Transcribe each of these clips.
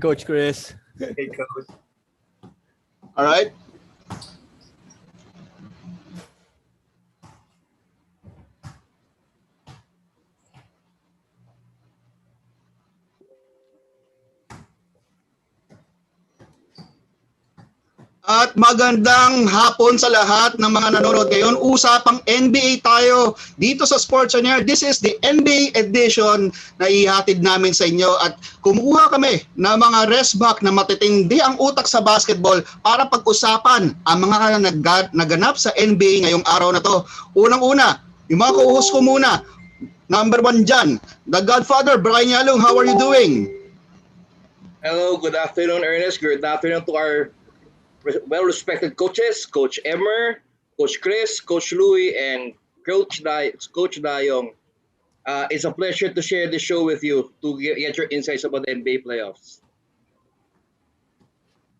Coach Chris. Hey, Coach. All right. At magandang hapon sa lahat ng mga nanonood ngayon. Usapang NBA tayo dito sa Sports On Air. This is the NBA edition na ihatid namin sa inyo at kumuha kami ng mga rest back na matitindi ang utak sa basketball para pag-usapan ang mga naganap sa NBA ngayong araw na to. Unang-una, yung mga co-host ko muna. Number 1 dyan, the Godfather, Brian Yalong. How are you doing? Hello, good afternoon, Ernest. Good afternoon to our well-respected coaches, Coach Emmer, Coach Chris, Coach Louie, and Coach Dayong. It's a pleasure to share this show with you to get your insights about the NBA playoffs.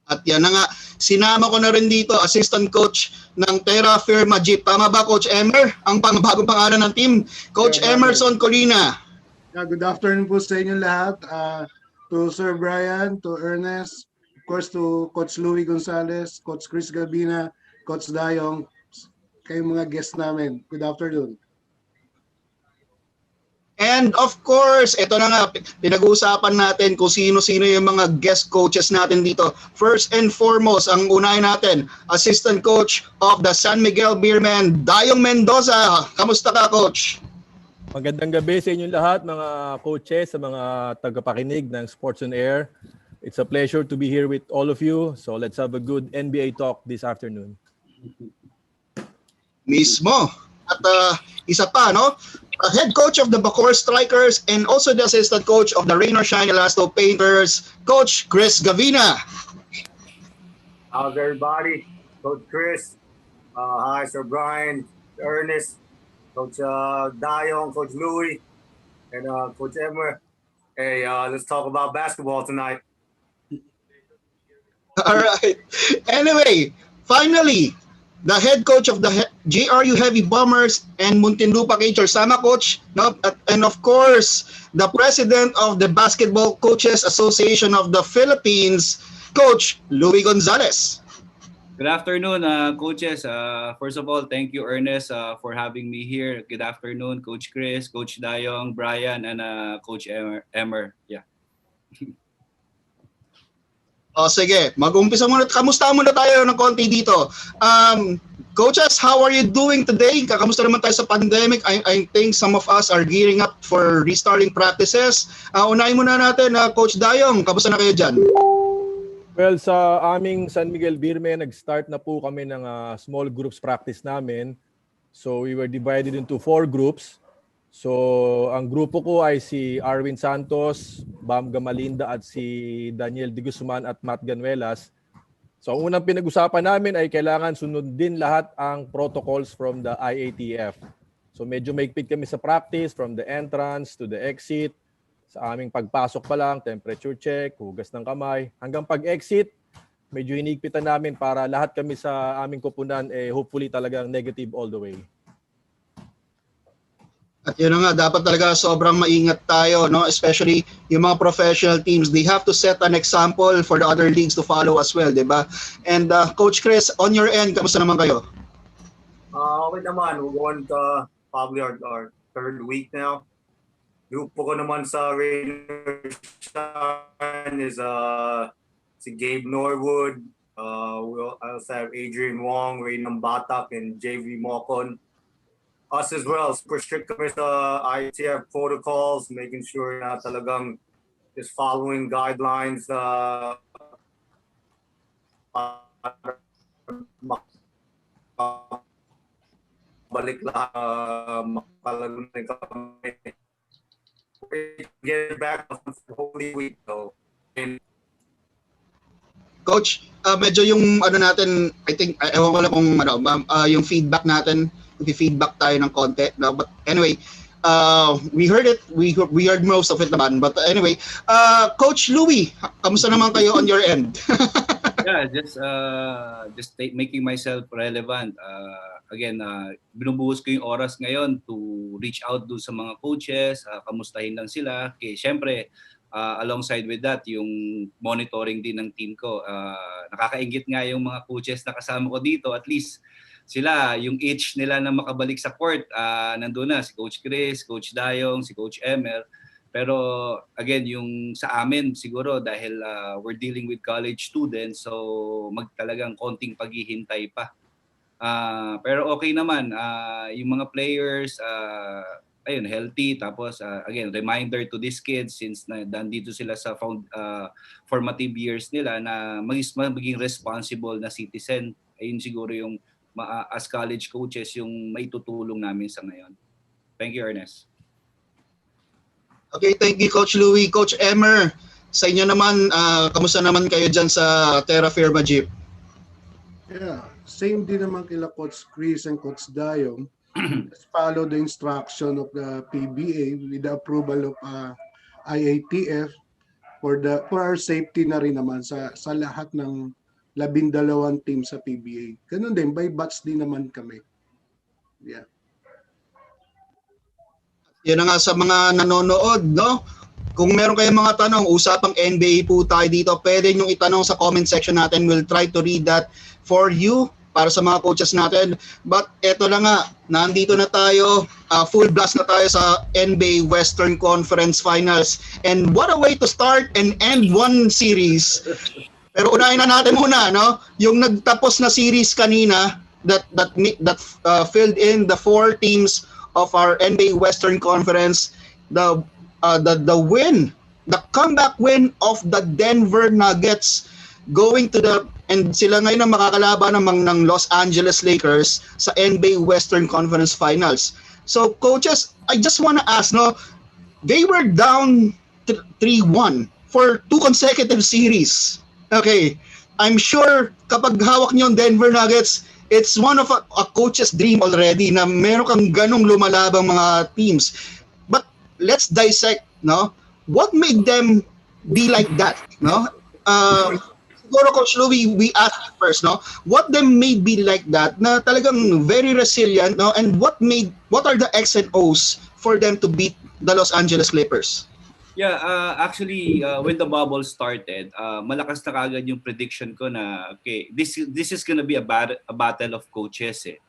At yan na nga, sinama ko na rin dito, assistant coach ng Terra Firma Jeep. Tama ba, Coach Emmer? Ang bagong pangalan ng team, Coach Emerson Colina. Good afternoon po sa inyo lahat. To Sir Brian, to Ernest, of course to Coach Louie Gonzalez, Coach Chris Gavina, Coach Dayong, kayong mga guests namin. Good afternoon. And of course, ito na nga, pinag-uusapan natin kung sino-sino yung mga guest coaches natin dito. First and foremost, ang unahin natin, assistant coach of the San Miguel Beermen, Dayong Mendoza. Kamusta ka, Coach? Magandang gabi sa inyong lahat, mga coaches, sa mga tagapakinig ng Sports On Air. It's a pleasure to be here with all of you. So let's have a good NBA talk this afternoon. Mismo. At isa pa, no? Head coach of the Bacoor Strikers and also the assistant coach of the Rain or Shine Elasto Painters, Coach Chris Gavina. How's everybody? Coach Chris. Hi, Sir Brian, Ernest, Coach Dayong, Coach Louie, and Coach Emmer. Hey, let's talk about basketball tonight. All right. Anyway, finally, the head coach of the GRU Heavy Bombers and Muntinlupa Cagers, sama coach, no? And of course, the president of the Basketball Coaches Association of the Philippines, Coach Louie Gonzalez. Good afternoon, coaches. First of all, thank you, Ernest, for having me here. Good afternoon, Coach Chris, Coach Dayong, Brian, and Coach Emmer. Yeah. O sige, mag-umpisa muna. Kamusta muna tayo ng konti dito. Coaches, how are you doing today? Kamusta naman tayo sa pandemic? I think some of us are gearing up for restarting practices. Unahin muna natin, Coach Dayong. Kamusta na kayo dyan? Well, sa aming San Miguel Beermen, nag-start na po kami ng small groups practice namin. So we were divided into 4 groups. So ang grupo ko ay si Arwin Santos, Bam Gamalinda at si Daniel De Guzman at Matt Ganuelas. So ang unang pinag-usapan namin ay kailangan sundin lahat ang protocols from the IATF. So medyo maigpit kami sa practice from the entrance to the exit. Sa aming pagpasok pa lang, temperature check, hugas ng kamay. Hanggang pag-exit, medyo hinigpitan namin para lahat kami sa aming kupunan hopefully talagang negative all the way. At yun na nga, dapat talaga sobrang maingat tayo, no? Especially yung mga professional teams, they have to set an example for the other leagues to follow as well, di ba? And Coach Chris, on your end, kamusta naman kayo? Okay naman, we're going to probably our third week now. Grupo ko naman sa Rain or Shine is si Gabe Norwood. We also have Adrian Wong, Raynam Batak, and JV Mocon. Us as well, super strict kami sa ITF protocols, making sure na talagang just following guidelines balik lahat, makalaro na kami. Get back hopefully week though. Coach, medyo yung ano natin, I think, ewan ko lang kung yung feedback natin, feedback tayo ng konti. No? But anyway, we heard it. We heard most of it naman. But anyway, Coach Louie, kamusta naman kayo on your end? Yeah, just making myself relevant. Again, binubuhos ko yung oras ngayon to reach out do sa mga coaches, kamustahin lang sila. Okay, syempre, alongside with that, yung monitoring din ng team ko. Nakakaingit nga yung mga coaches na kasama ko dito. At least sila, yung itch nila na makabalik sa court, nandun na si Coach Chris, Coach Dayong, si Coach Emer. Pero again, yung sa amin siguro dahil we're dealing with college students, so talagang konting paghihintay pa. Pero okay naman, yung mga players, ayun, healthy. Tapos again, reminder to these kids since nandito sila sa formative years nila na maging responsible na citizen. Ayun siguro yung as college coaches yung maitutulong namin sa ngayon. Thank you, Ernest. Okay, thank you Coach Louie. Coach Emer, sa inyo naman, kamusta naman kayo dyan sa Terra Firma Jeep? Yeah, same din naman kila Coach Chris and Coach Dayong. Let's follow the instruction of the PBA with the approval of IATF for our safety na rin naman sa lahat ng 12 team sa PBA. Ganun din, by batch din naman kami. Yeah. Yan na nga sa mga nanonood, no? Kung meron kayong mga tanong, usapang NBA po tayo dito, pwede nyo itanong sa comment section natin. We'll try to read that for you para sa mga coaches natin. But eto lang nga, nandito na tayo, full blast na tayo sa NBA Western Conference Finals. And what a way to start and end one series. Pero unahin na natin muna, no? Yung nagtapos na series kanina that filled in the 4 teams of our NBA Western Conference, the win, the comeback win of the Denver Nuggets going to and sila ngayon ang makakalaban ng Los Angeles Lakers sa NBA Western Conference Finals. So coaches, I just want to ask, no, they were down 3-1 for 2 consecutive series. Okay, I'm sure kapag hawak niyo yung Denver Nuggets, it's one of a coach's dream already na meron kang ganong lumalabang mga teams. But let's dissect, no? What made them be like that, no? Siguro Coach Louie, we ask first, no? What them made be like that na talagang very resilient, no? And what are the X and O's for them to beat the Los Angeles Clippers? Yeah, actually, when the bubble started, malakas na kagad yung prediction ko na okay, this is gonna be a battle of coaches eh.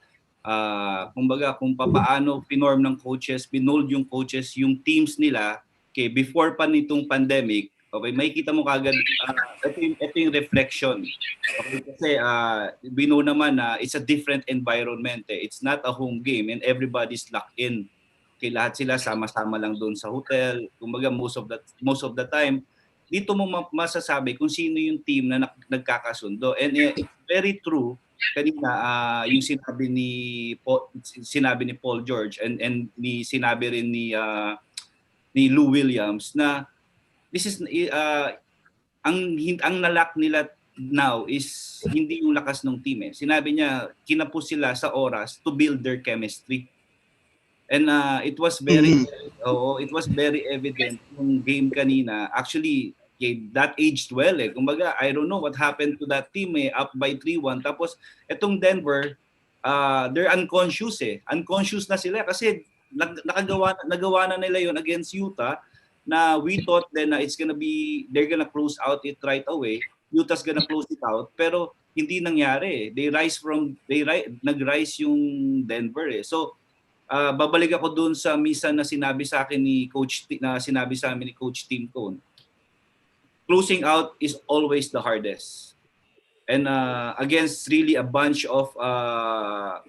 Kumbaga kung paano pinorm ng coaches, pinold yung coaches yung teams nila, okay, before pa nitong pandemic, okay, makikita mo kagad ito yung reflection. Okay, kasi we know naman na it's a different environment eh. It's not a home game and everybody's locked in. Okay, lahat sila sama-sama lang doon sa hotel. Kumbaga most of the time dito mo masasabi kung sino yung team na nagkakasundo. And it's very true kanina yung sinabi ni Paul George and sinabi rin ni Lou Williams na this is ang nalak nila now is hindi yung lakas ng team eh. Sinabi niya kinapos sila sa oras to build their chemistry. And it was very evident yung game kanina. Actually, that aged well eh. Kumbaga, I don't know what happened to that team eh, up by 3-1. Tapos etong Denver, they're unconscious eh. Unconscious na sila kasi nagawa na nila yon against Utah na we thought then they're gonna close out it right away. Utah's gonna close it out pero hindi nangyari eh. Nag-rise yung Denver eh. So babalik ako doon sa misa na sinabi sa akin ni Coach ni Coach Tim Cone. Closing out is always the hardest. And against really a bunch of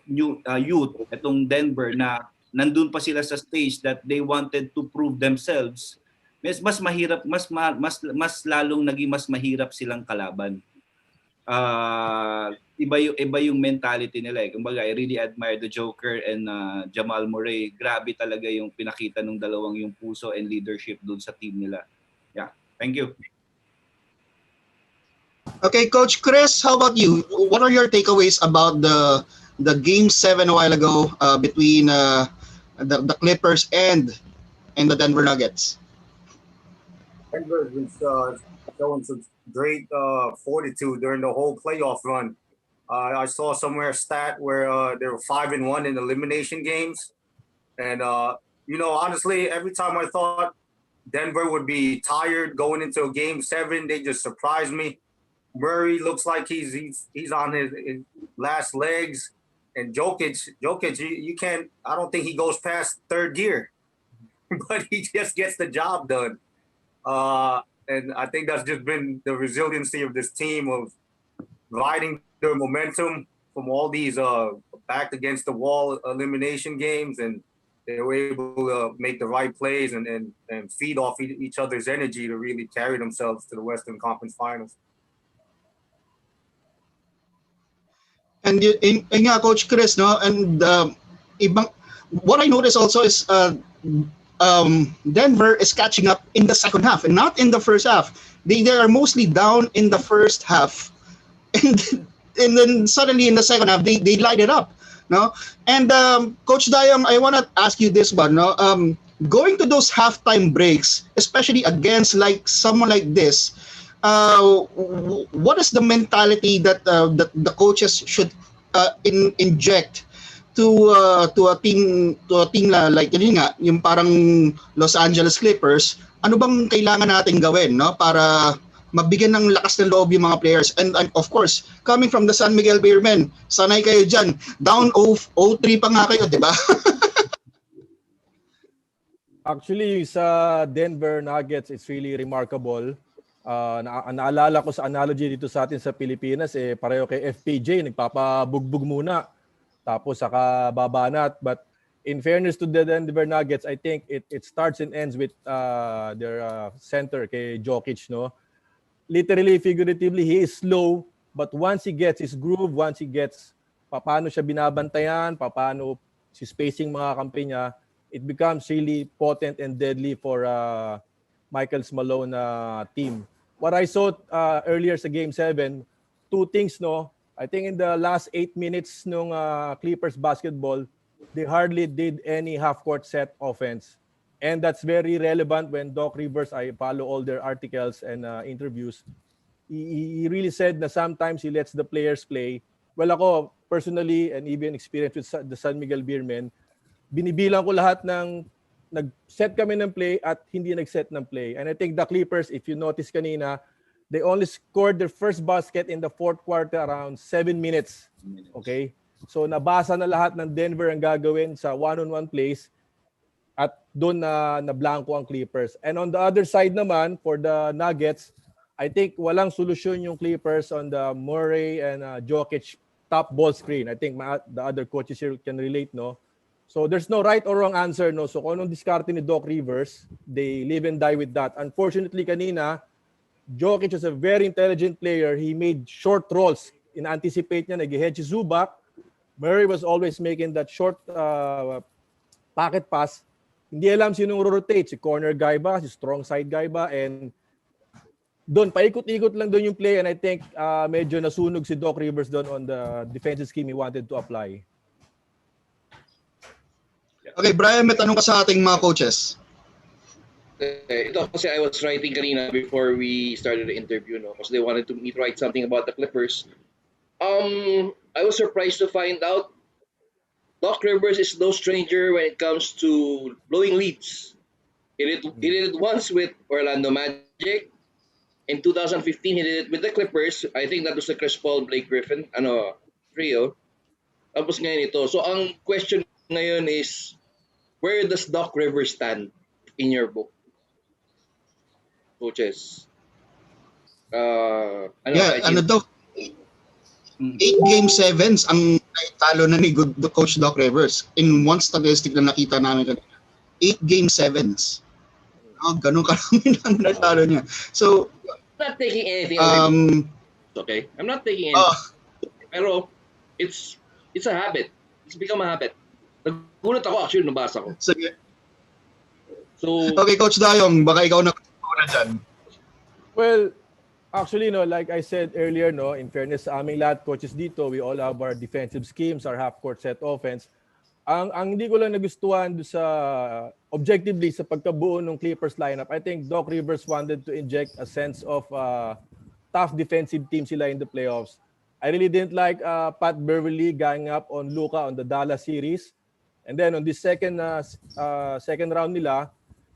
youth etong Denver na nandun pa sila sa stage that they wanted to prove themselves. Mas mahirap, mas lalong naging mas mahirap silang kalaban. Iba yung mentality nila eh. Kumbaga, I really admire the Joker and Jamal Murray. Grabe talaga yung pinakita ng dalawang yung puso and leadership doon sa team nila. Yeah, thank you. Okay, Coach Chris, how about you? What are your takeaways about the Game 7 a while ago between the Clippers and the Denver Nuggets? Denver was showing some great fortitude during the whole playoff run. I saw somewhere a stat where they were 5-1 in elimination games, and honestly, every time I thought Denver would be tired going into a game 7. They just surprised me. Murray looks like he's on his last legs, and Jokic, you can't. I don't think he goes past third gear, but he just gets the job done. And I think that's just been the resiliency of this team of riding their momentum from all these back against the wall elimination games, and they were able to make the right plays and feed off each other's energy to really carry themselves to the Western Conference Finals. And nga, Coach Chris, no, and ibang, what I noticed also is Denver is catching up in the second half and not in the first half. They are mostly down in the first half, and then suddenly in the second half they light it up, no. And Coach Dayong, I want to ask you this one, no. Going to those halftime breaks, especially against like someone like this, what is the mentality that the coaches should inject to a team like yun nga, yung parang Los Angeles Clippers? Ano bang kailangan natin gawin, no, para mabigyan ng lakas ng loob yung mga players? And of course, coming from the San Miguel Beermen, sanay kayo dyan, down 0-3 pa nga kayo, di ba? Actually, sa Denver Nuggets, it's really remarkable. Naalala ko sa analogy dito sa atin sa Pilipinas, pareho kay FPJ, nagpapabugbog muna, tapos saka babanat. But in fairness to the Denver Nuggets, I think it starts and ends with their center, kay Jokic, no? Literally, figuratively, he is slow, but once he gets his groove, once he gets paano siya binabantayan, paano si spacing mga kampi niya, it becomes really potent and deadly for Michael's Malone team. What I saw earlier sa Game 7, two things, no? I think in the last 8 minutes nung Clippers basketball, they hardly did any half-court set offense. And that's very relevant when Doc Rivers, I follow all their articles and interviews, he really said na sometimes he lets the players play. Well, ako, personally, and even experienced with the San Miguel Beermen, binibilang ko lahat ng nag-set kami ng play at hindi nag-set ng play. And I think the Clippers, if you notice kanina, they only scored their first basket in the fourth quarter around 7 minutes. Okay? So nabasa na lahat ng Denver ang gagawin sa one-on-one plays at doon na blanco ang Clippers. And on the other side naman, for the Nuggets, I think walang solusyon yung Clippers on the Murray and Jokic top ball screen. I think the other coaches here can relate, no? So there's no right or wrong answer, no? So kung anong diskarte ni Doc Rivers, they live and die with that. Unfortunately, kanina, Jokic is a very intelligent player. He made short rolls. In-anticipate niya, nag-hedge si Zubac. Murray was always making that short pocket pass. Hindi alam sinong rotate, si corner guy ba, si strong side guy ba, and doon, paikot-ikot lang doon yung play, and I think medyo nasunog si Doc Rivers doon on the defensive scheme he wanted to apply. Okay, Brian, may tanong ka sa ating mga coaches. Ito kasi I was writing kanina before we started the interview, no, because they wanted me to write something about the Clippers. I was surprised to find out Doc Rivers is no stranger when it comes to blowing leads. He did it once with Orlando Magic. In 2015, he did it with the Clippers. I think that was the Chris Paul, Blake Griffin, trio. Tapos ngayon ito. So ang question ngayon is, where does Doc Rivers stand in your book, coaches? Doc? 8 game 7s ang talo na ni Coach Doc Rivers. In one statistic na nakita namin kanina, 8 game 7s. Ganun karami lang natalo niya. So, I'm not taking anything away. Okay? I'm not taking anything. Pero, it's a habit. It's become a habit. Nagulat ako actually nabasa ko. Sige. So, okay, Coach Dayong, baka ikaw na dyan. Well, actually, no, like I said earlier, no, in fairness sa aming lahat coaches dito, we all have our defensive schemes, our half-court set offense. Ang hindi ko lang nagustuhan do sa objectively sa pagkabuo ng Clippers lineup, I think Doc Rivers wanted to inject a sense of tough defensive team sila in the playoffs. I really didn't like Pat Beverly gang up on Luka on the Dallas series. And then on the second round nila,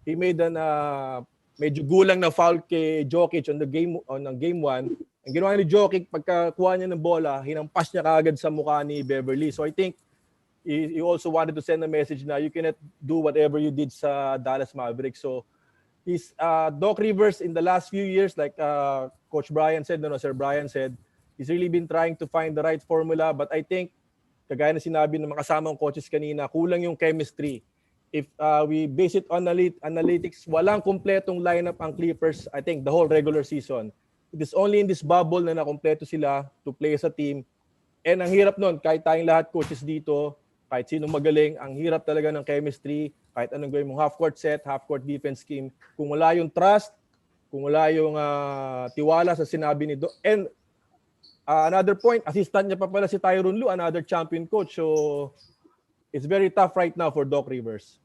he made an medyo gulang na foul kay Jokic on game 1. Ang ginawa ni Jokic, pagkakuha niya ng bola, hinampas niya kaagad sa mukha ni Beverly. So I think he also wanted to send a message na you cannot do whatever you did sa Dallas Mavericks. So Doc Rivers in the last few years, like Coach Brian said, Sir Brian said, he's really been trying to find the right formula. But I think, kagaya na sinabi ng mga kasamang coaches kanina, kulang yung chemistry. If we base it on analytics, walang kompletong lineup ang Clippers, I think, the whole regular season. It is only in this bubble na nakompleto sila to play as a team. And ang hirap nun, kahit tayong lahat coaches dito, kahit sinong magaling, ang hirap talaga ng chemistry, kahit anong gawin mong half-court set, half-court defense scheme. Kung wala yung trust, kung wala yung tiwala sa sinabi ni Doc. And another point, assistant niya pa pala si Tyronn Lue, another champion coach. So, it's very tough right now for Doc Rivers.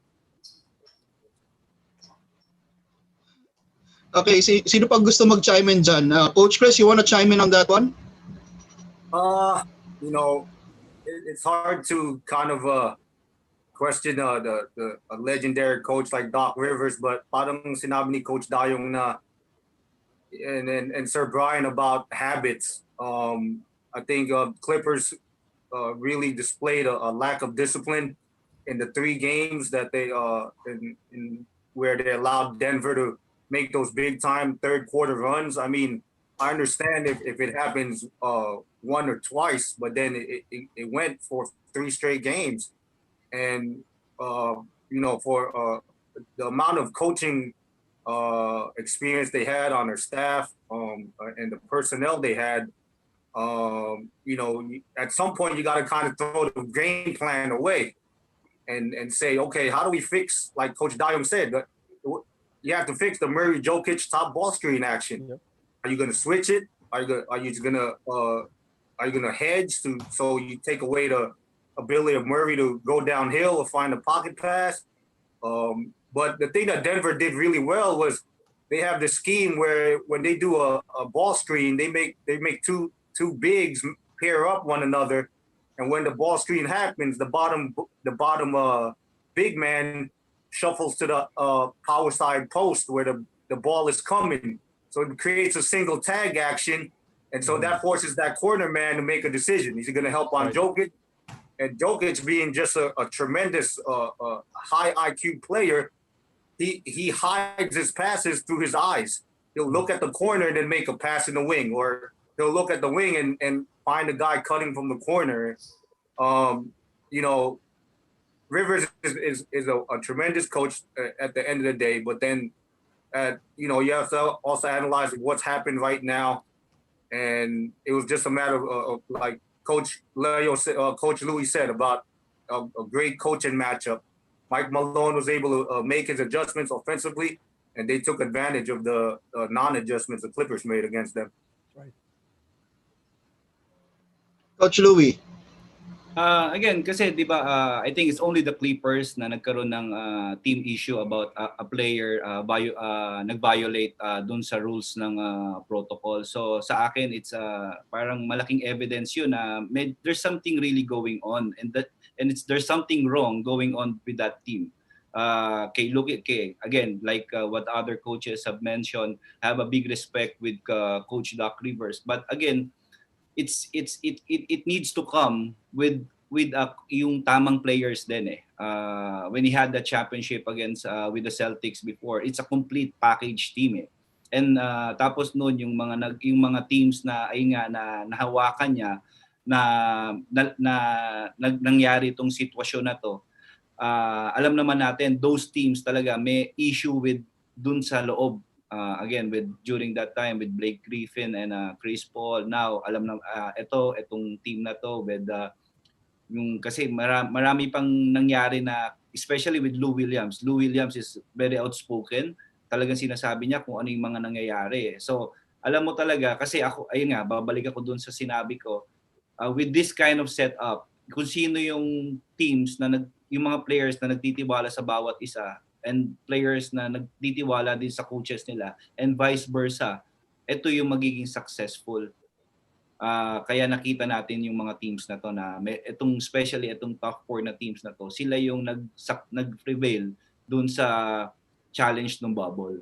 Okay, sino pa gusto mag-chime in dyan? Coach Chris, you wanna chime in on that one? It's hard to kind of question a legendary coach like Doc Rivers, but parang sinabi ni Coach Dayong na and Sir Brian about habits. I think Clippers really displayed a lack of discipline in the 3 games that they in where they allowed Denver to make those big time third quarter runs. I mean, I understand if it happens one or twice, but then it went for 3 straight games. And, for the amount of coaching experience they had on their staff and the personnel they had, at some point you got to kind of throw the game plan away and say, okay, how do we fix, like Coach Dayong said, you have to fix the Murray Jokic top ball screen action. Yep. Are you going to switch it? Are you going to hedge so you take away the ability of Murray to go downhill or find a pocket pass? But the thing that Denver did really well was they have this scheme where when they do a ball screen, they make two bigs pair up one another, and when the ball screen happens, the bottom big man shuffles to the power side post where the ball is coming. So it creates a single tag action, and so that forces that corner man to make a decision. Is he going to help on Jokic? And Jokic being just a tremendous high IQ player, he hides his passes through his eyes. He'll look at the corner and then make a pass in the wing, or he'll look at the wing and find a guy cutting from the corner. Rivers is a tremendous coach at the end of the day, but then, you have to also analyze what's happened right now. And it was just a matter of like Coach Louie said about a great coaching matchup. Mike Malone was able to make his adjustments offensively, and they took advantage of the non-adjustments the Clippers made against them. Right. Coach Louie. Again, kasi di ba, I think it's only the Clippers na nagkaroon ng team issue about a player nag-violate dun sa rules ng protocol. So sa akin, it's parang malaking evidence yun na there's something really going on, and there's something wrong going on with that team. Again, like what other coaches have mentioned, have a big respect with Coach Doc Rivers. But again, it needs to come with yung tamang players din when he had the championship against with the Celtics before, it's a complete package team and tapos noon yung mga teams na nahawakan niya na nangyari itong sitwasyon na to, alam naman natin those teams talaga may issue with dun sa loob. Again, during that time with Blake Griffin and Chris Paul. Now, alam na itong team na to with kasi marami pang nangyari na, especially with Lou Williams. Lou Williams is very outspoken. Talagang sinasabi niya kung ano yung mga nangyayari. So, alam mo talaga, kasi ako, ayun nga, babalik ako dun sa sinabi ko, with this kind of setup, kung sino yung teams yung mga players na nagtitiwala sa bawat isa, and players na nagtitiwala din sa coaches nila, and vice versa, ito yung magiging successful. Kaya nakita natin yung mga teams na to na especially itong top 4 na teams na to, sila yung nag-prevail dun sa challenge ng bubble.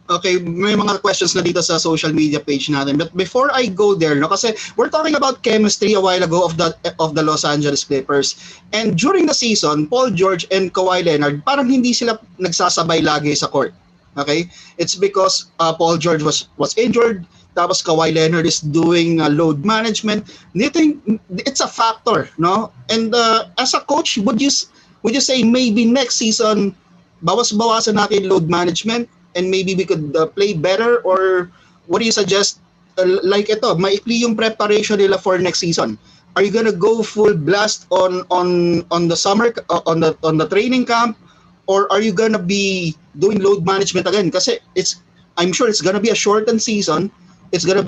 Okay, may mga questions na dito sa social media page natin. But before I go there, no, kasi we're talking about chemistry a while ago of the Los Angeles Clippers. And during the season, Paul George and Kawhi Leonard, parang hindi sila nagsasabay lagi sa court. Okay? It's because Paul George was injured, tapos Kawhi Leonard is doing load management. Do you think it's a factor, no? And as a coach, would you say maybe next season bawas-bawasan natin load management and maybe we could play better, or what do you suggest? Like ito, maikli yung preparation nila for next season. Are you gonna go full blast on the summer on the training camp, or are you gonna be doing load management again? Kasi I'm sure it's gonna be a shortened season. It's gonna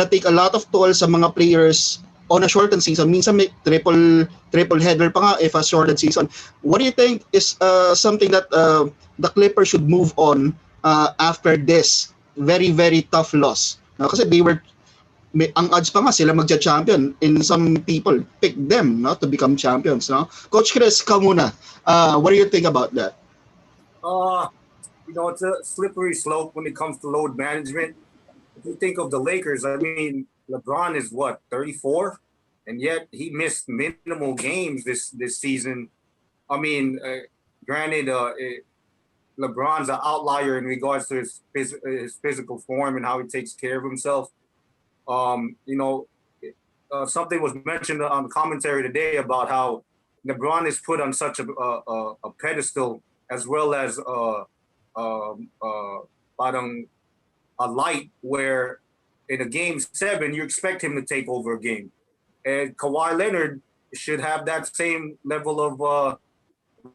take a lot of toll sa mga players on a shortened season. Minsan may triple header pa nga if a shortened season. What do you think is something that the Clippers should move on after this very, very tough loss? Kasi ang odds pa nga sila magcha-champion, and some people pick them, no, to become champions. No? Coach Chris, ka muna. What do you think about that? It's a slippery slope when it comes to load management. If you think of the Lakers, I mean, LeBron is 34, and yet he missed minimal games this season. I mean, granted, LeBron's an outlier in regards to his physical form and how he takes care of himself. Something was mentioned on the commentary today about how LeBron is put on such a pedestal, as well as parang a light, where in a game 7 you expect him to take over a game, and Kawhi Leonard should have that same level of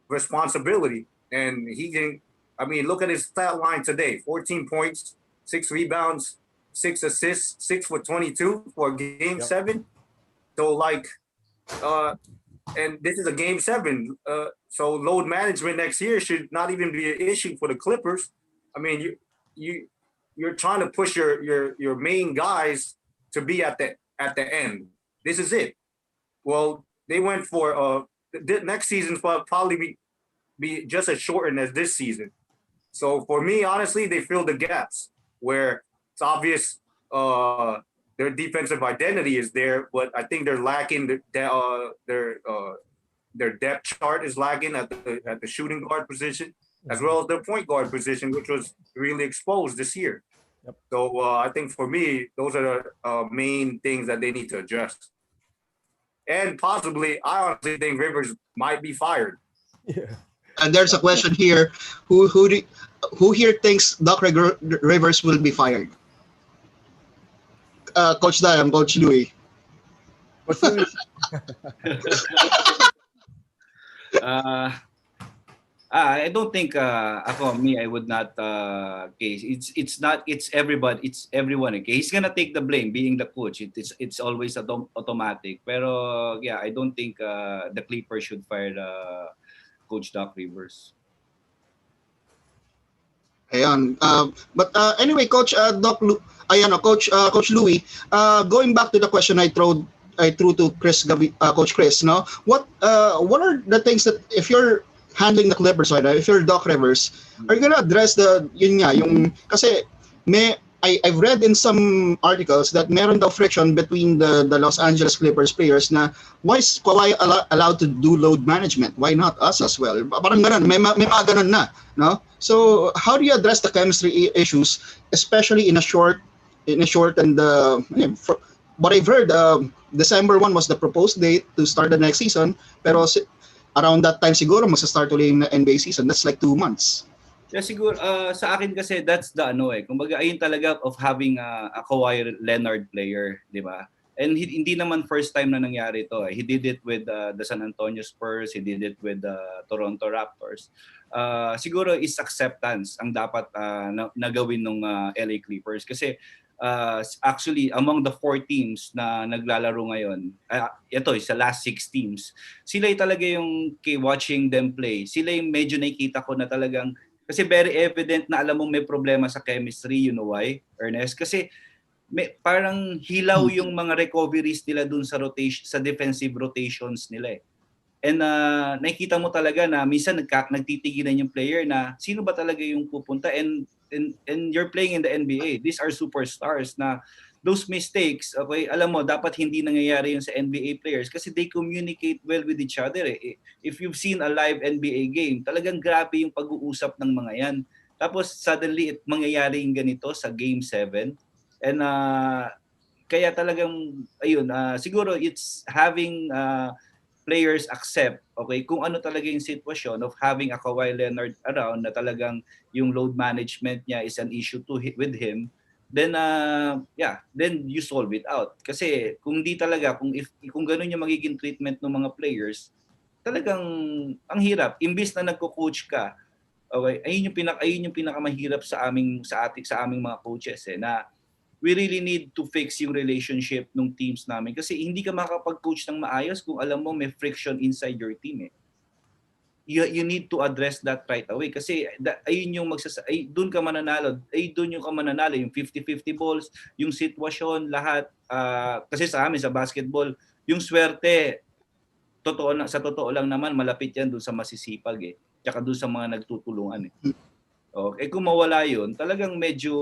responsibility, and he can. I mean, look at his stat line today: 14 points, 6 rebounds, 6 assists, 6 for 22 for game 7. So and this is a game 7. So load management next year should not even be an issue for the Clippers. I mean, you're trying to push your main guys to be at the end. This is it. Well, they went for the next season probably be just as shortened as this season. So for me, honestly, they fill the gaps where it's obvious their defensive identity is there, but I think they're lacking their depth chart is lacking at the shooting guard position, as well as their point guard position, which was really exposed this year. Yep. So I think for me, those are the main things that they need to address. And possibly, I honestly think Rivers might be fired. Yeah. And there's a question here: who here thinks Doc Rivers will be fired? Coach Dayong, Coach Louie. I don't think I would not case. It's everybody, it's everyone. Okay, he's gonna take the blame being the coach. It's always automatic. Pero yeah, I don't think the Clippers should fire Coach Doc Rivers. Ayan. But anyway, Coach Coach Louie, going back to the question I threw to Coach Chris, no? What are the things that, if you're handling the Clippers right now, if you're Doc Rivers, are you gonna address kasi I've read in some articles that meron daw friction between the Los Angeles Clippers players na why is Kawhi allowed to do load management? Why not us as well? Parang ganun, may mga ganun na, no? So how do you address the chemistry issues, especially in a short and what I've heard, December 1 was the proposed date to start the next season, pero around that time siguro magsa-start ulit yung NBA season. That's like 2 months. Yeah, siguro sa akin kasi that's the kumbaga ayun talaga of having a Kawhi Leonard player, di ba? And hindi naman first time na nangyari ito. He did it with the San Antonio Spurs, he did it with the Toronto Raptors. Siguro is acceptance ang dapat nagawin ng LA Clippers kasi actually among the 4 teams na naglalaro ngayon, ito sa last 6 teams, sila talaga yung watching them play. Sila yung medyo nakikita ko na talagang kasi very evident na alam mo may problema sa chemistry, you know why, Ernest? Kasi parang hilaw yung mga recoveries nila dun sa rotation, sa defensive rotations nila . And nakikita mo talaga na minsan nagtitigilan yung player na sino ba talaga yung pupunta, and you're playing in the NBA. These are superstars na those mistakes, okay, alam mo, dapat hindi nangyayari yun sa NBA players kasi they communicate well with each other. If you've seen a live NBA game, talagang grabe yung pag-uusap ng mga yan. Tapos suddenly mangyayari yung ganito sa Game 7. And kaya talagang, ayun, siguro it's having players accept, okay, kung ano talaga yung sitwasyon of having a Kawhi Leonard around na talagang yung load management niya is an issue with him, then then you solve it out. Kasi kung di talaga, kung ganun yung magiging treatment ng mga players, talagang ang hirap. Imbis na nagko-coach ka, okay, ayun yung pinakamahirap sa aming mga coaches na we really need to fix yung relationship ng teams namin kasi hindi ka makakapag-coach ng maayos kung alam mo may friction inside your team. You need to address that right away kasi ayun yung doon ka mananalo. Doon yung ka mananalo, yung 50-50 balls, yung sitwasyon, lahat. Kasi sa amin sa basketball, yung swerte, sa totoo lang naman, malapit yan doon sa masisipag tsaka doon sa mga nagtutulungan Okay, kung mawala 'yun, talagang medyo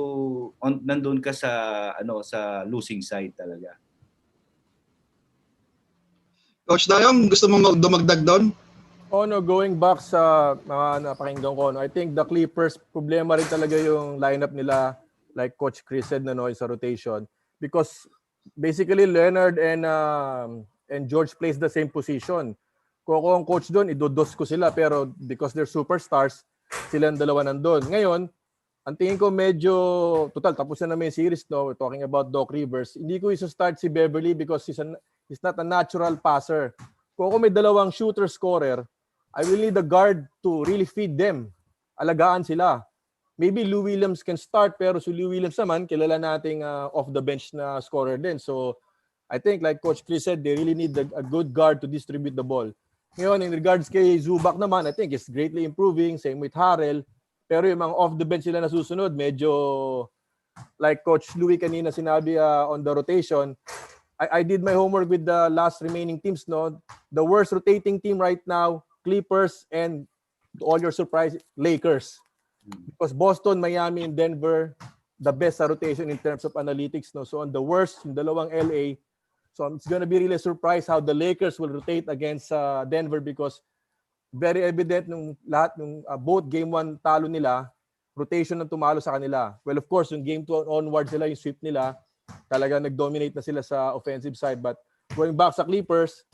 nandoon ka sa sa losing side talaga. Coach Dayong, gusto mo dumagdag doon? Going back sa mga napakinggan ko, I think the Clippers, problema rin talaga yung lineup nila, like Coach Chris said sa rotation, because basically Leonard and George plays the same position. Kung ako ang coach doon, idodos ko sila, pero because they're superstars, silang dalawa nandun. Ngayon, ang tingin ko medyo, total, tapos na naman yung series, we're talking about Doc Rivers. Hindi ko isa-start si Beverly because he's not a natural passer. Kung ako may dalawang shooter-scorer, I will need the guard to really feed them. Alagaan sila. Maybe Lou Williams can start, pero si Lou Williams naman, kilala nating off-the-bench na scorer din. So, I think, like Coach Chris said, they really need a good guard to distribute the ball. Ngayon, in regards kay Zubac naman, I think it's greatly improving. Same with Harrell. Pero yung mga off-the-bench sila na susunod, medyo like Coach Louie kanina sinabi on the rotation, I did my homework with the last remaining teams. The worst rotating team right now, Clippers, and to all your surprise, Lakers. Because Boston, Miami, and Denver, the best sa rotation in terms of analytics. So on the worst, yung dalawang LA, so it's gonna be really a surprise how the Lakers will rotate against Denver because very evident nung lahat nung both game 1 talo nila, rotation ang tumalo sa kanila. Well, of course, yung game 2 onward sila, yung sweep nila, talaga nag-dominate na sila sa offensive side. But going back sa Clippers,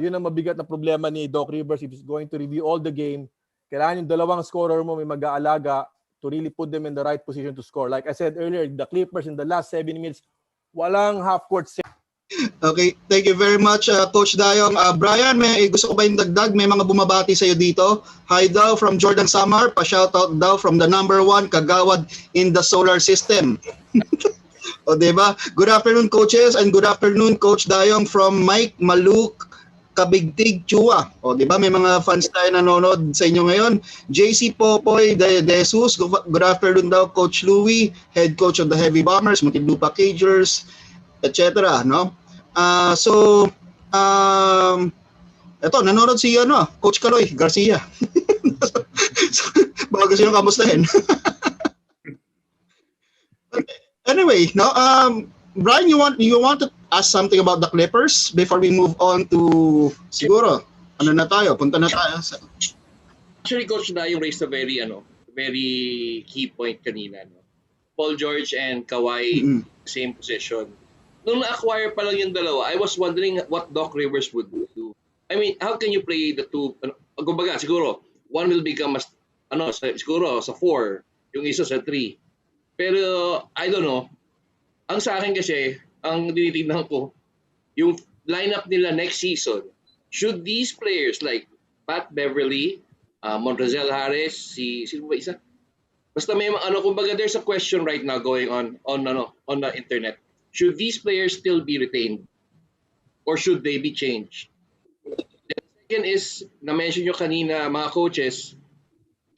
yun ang mabigat na problema ni Doc Rivers. If he's going to review all the game, kailangan yung dalawang scorer mo may mag-aalaga to really put them in the right position to score. Like I said earlier, the Clippers in the last 7 minutes, walang half-court set. Okay, thank you very much, Coach Dayong. Brian, may gusto ko ba yung dagdag? May mga bumabati sa'yo dito. Hi daw from Jordan Samar, pa-shoutout daw from the #1 kagawad in the solar system. O, diba? Good afternoon, coaches, and good afternoon, Coach Dayong from Mike Maluk, Kabigtig, Chua. O, diba? May mga fans tayo nanonood sa inyo ngayon. JC Popoy de Jesus, good afternoon daw, Coach Louie, head coach of the Heavy Bombers, Muntinlupa Cagers, etc. No? Ito, nanonood si Coach Kaloy Garcia. Baka gusto nyo kamustahin. Anyway, no, Brian, you want to ask something about the Clippers before we move on to siguro punta na tayo sa... Actually, Coach Dayong raised a very key point kanina. Paul George and Kawhi, same position. Nung na-acquire pa lang yung dalawa, I was wondering what Doc Rivers would do. I mean, how can you play the two? Kumbaga, siguro, one will become siguro sa 4, yung isa sa 3. Pero, I don't know. Ang sa akin kasi, ang tinitignan ko, yung lineup nila next season, should these players like Pat Beverly, Montrezl Harris, sino ba isa? Basta may kumbaga, there's a question right now going on the internet. Should these players still be retained or should they be changed? The second is, na-mention nyo kanina, mga coaches,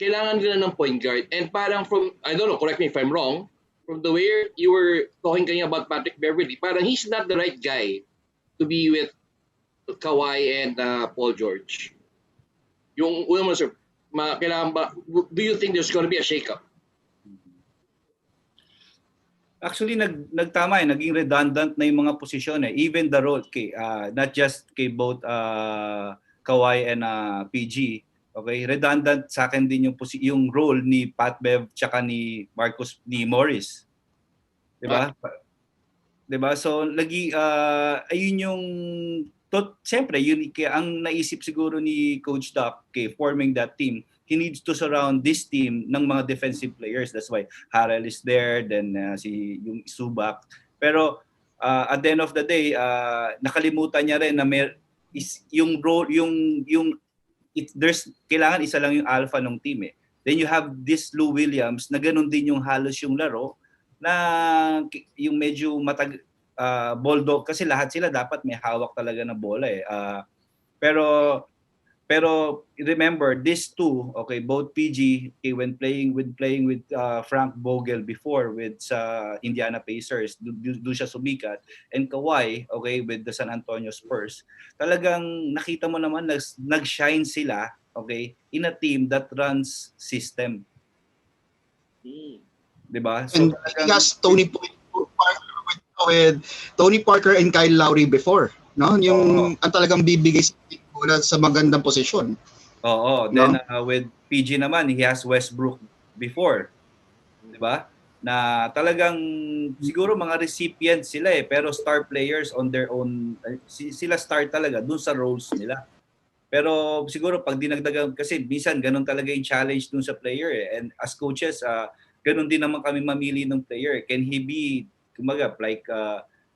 kailangan nila ng point guard. And parang from, I don't know, correct me if I'm wrong, from the way you were talking kanina about Patrick Beverly, parang he's not the right guy to be with Kawhi and Paul George. Yung una mo, sir, kailangan ba, do you think there's going to be a shake-up? Actually, nagtama naging redundant na yung mga posisyon eh. Even the role, not just kay both Kawhi and PG. Okay, redundant sa akin din yung role ni Pat Bev tsaka ni Morris. 'Di ba? 'Di ba? So ayun yung siyempre yun ang naisip siguro ni Coach Doc forming that team. He needs to surround this team ng mga defensive players. That's why Harrell is there, then yung Subak. Pero at the end of the day, nakalimutan niya rin na yung role, there's kailangan isa lang yung alpha ng team eh. Then you have this Lou Williams na ganun din yung halos yung laro na yung medyo bulldog kasi lahat sila dapat may hawak talaga na bola eh. Pero remember these two, okay, both PG when playing with Frank Vogel before with sa Indiana Pacers, do siya sumikat, and Kawhi, okay, with the San Antonio Spurs. Talagang nakita mo naman nag-shine sila, okay, in a team that runs system. 'Di ba? So And yes, Tony with Tony Parker and Kyle Lowry before, no? Yung ang talagang bibigay sa magandang posisyon. Oo, then with PG naman, he has Westbrook before. 'Di ba? Na talagang siguro mga recipients sila eh, pero star players on their own, sila star talaga dun sa roles nila. Pero siguro pag dinagdagan, kasi minsan ganun talaga yung challenge dun sa player eh. And as coaches, ganun din naman kami mamili ng player. Can he be, kumaga, like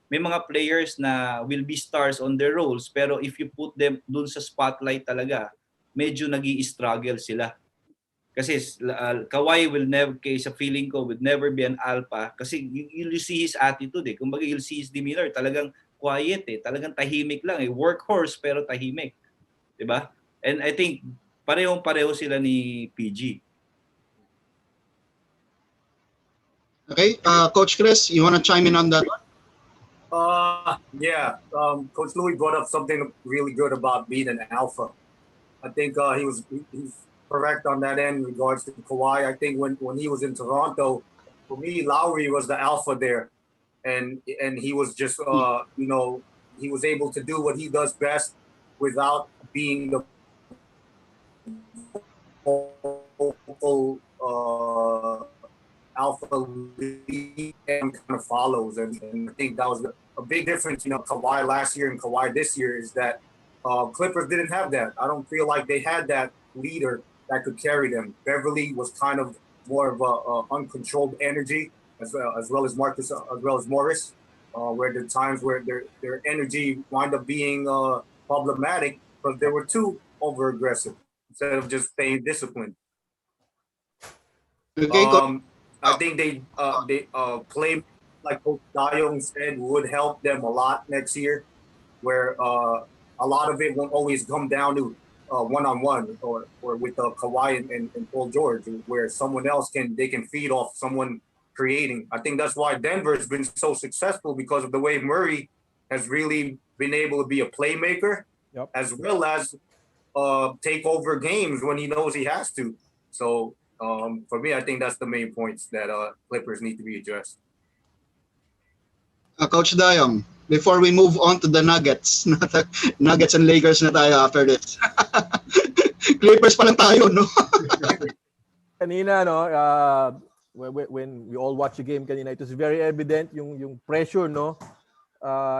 may mga players na will be stars on their roles, pero if you put them dun sa spotlight talaga, medyo nag-i-struggle sila. Kasi Kawhi will never, sa feeling ko, would never be an alpha kasi you'll see his attitude eh. Kumbaga you'll see his demeanor, talagang quiet eh, talagang tahimik lang eh. Workhorse pero tahimik. 'Di ba? And I think parehong-pareho sila ni PG. Okay, Coach Chris, you want to chime in on that? Yeah. Coach Louie brought up something really good about being an alpha. I think he's correct on that end in regards to Kawhi. I think when he was in Toronto, for me, Lowry was the alpha there, and he was just he was able to do what he does best without being the vocal alpha lead and kind of follows. And I think that was a big difference, Kawhi last year and Kawhi this year is that Clippers didn't have that. I don't feel like they had that leader that could carry them. Beverly was kind of more of a uncontrolled energy, as well as Marcus, as well as Morris, where the times where their energy wound up being problematic because they were too over aggressive instead of just staying disciplined. Okay, I think they play like Coach Dayong said would help them a lot next year, where a lot of it won't always come down to one-on-one or with Kawhi and Paul George, where someone else can feed off someone creating. I think that's why Denver's been so successful because of the way Murray has really been able to be a playmaker, as well as take over games when he knows he has to. So for me, I think that's the main points that Clippers need to be addressed. Coach Dayong, before we move on to the Nuggets, Nuggets and Lakers na tayo after this. Clippers pa lang tayo, no? Kanina, no, when we all watch the game kanina, it was very evident yung pressure, no?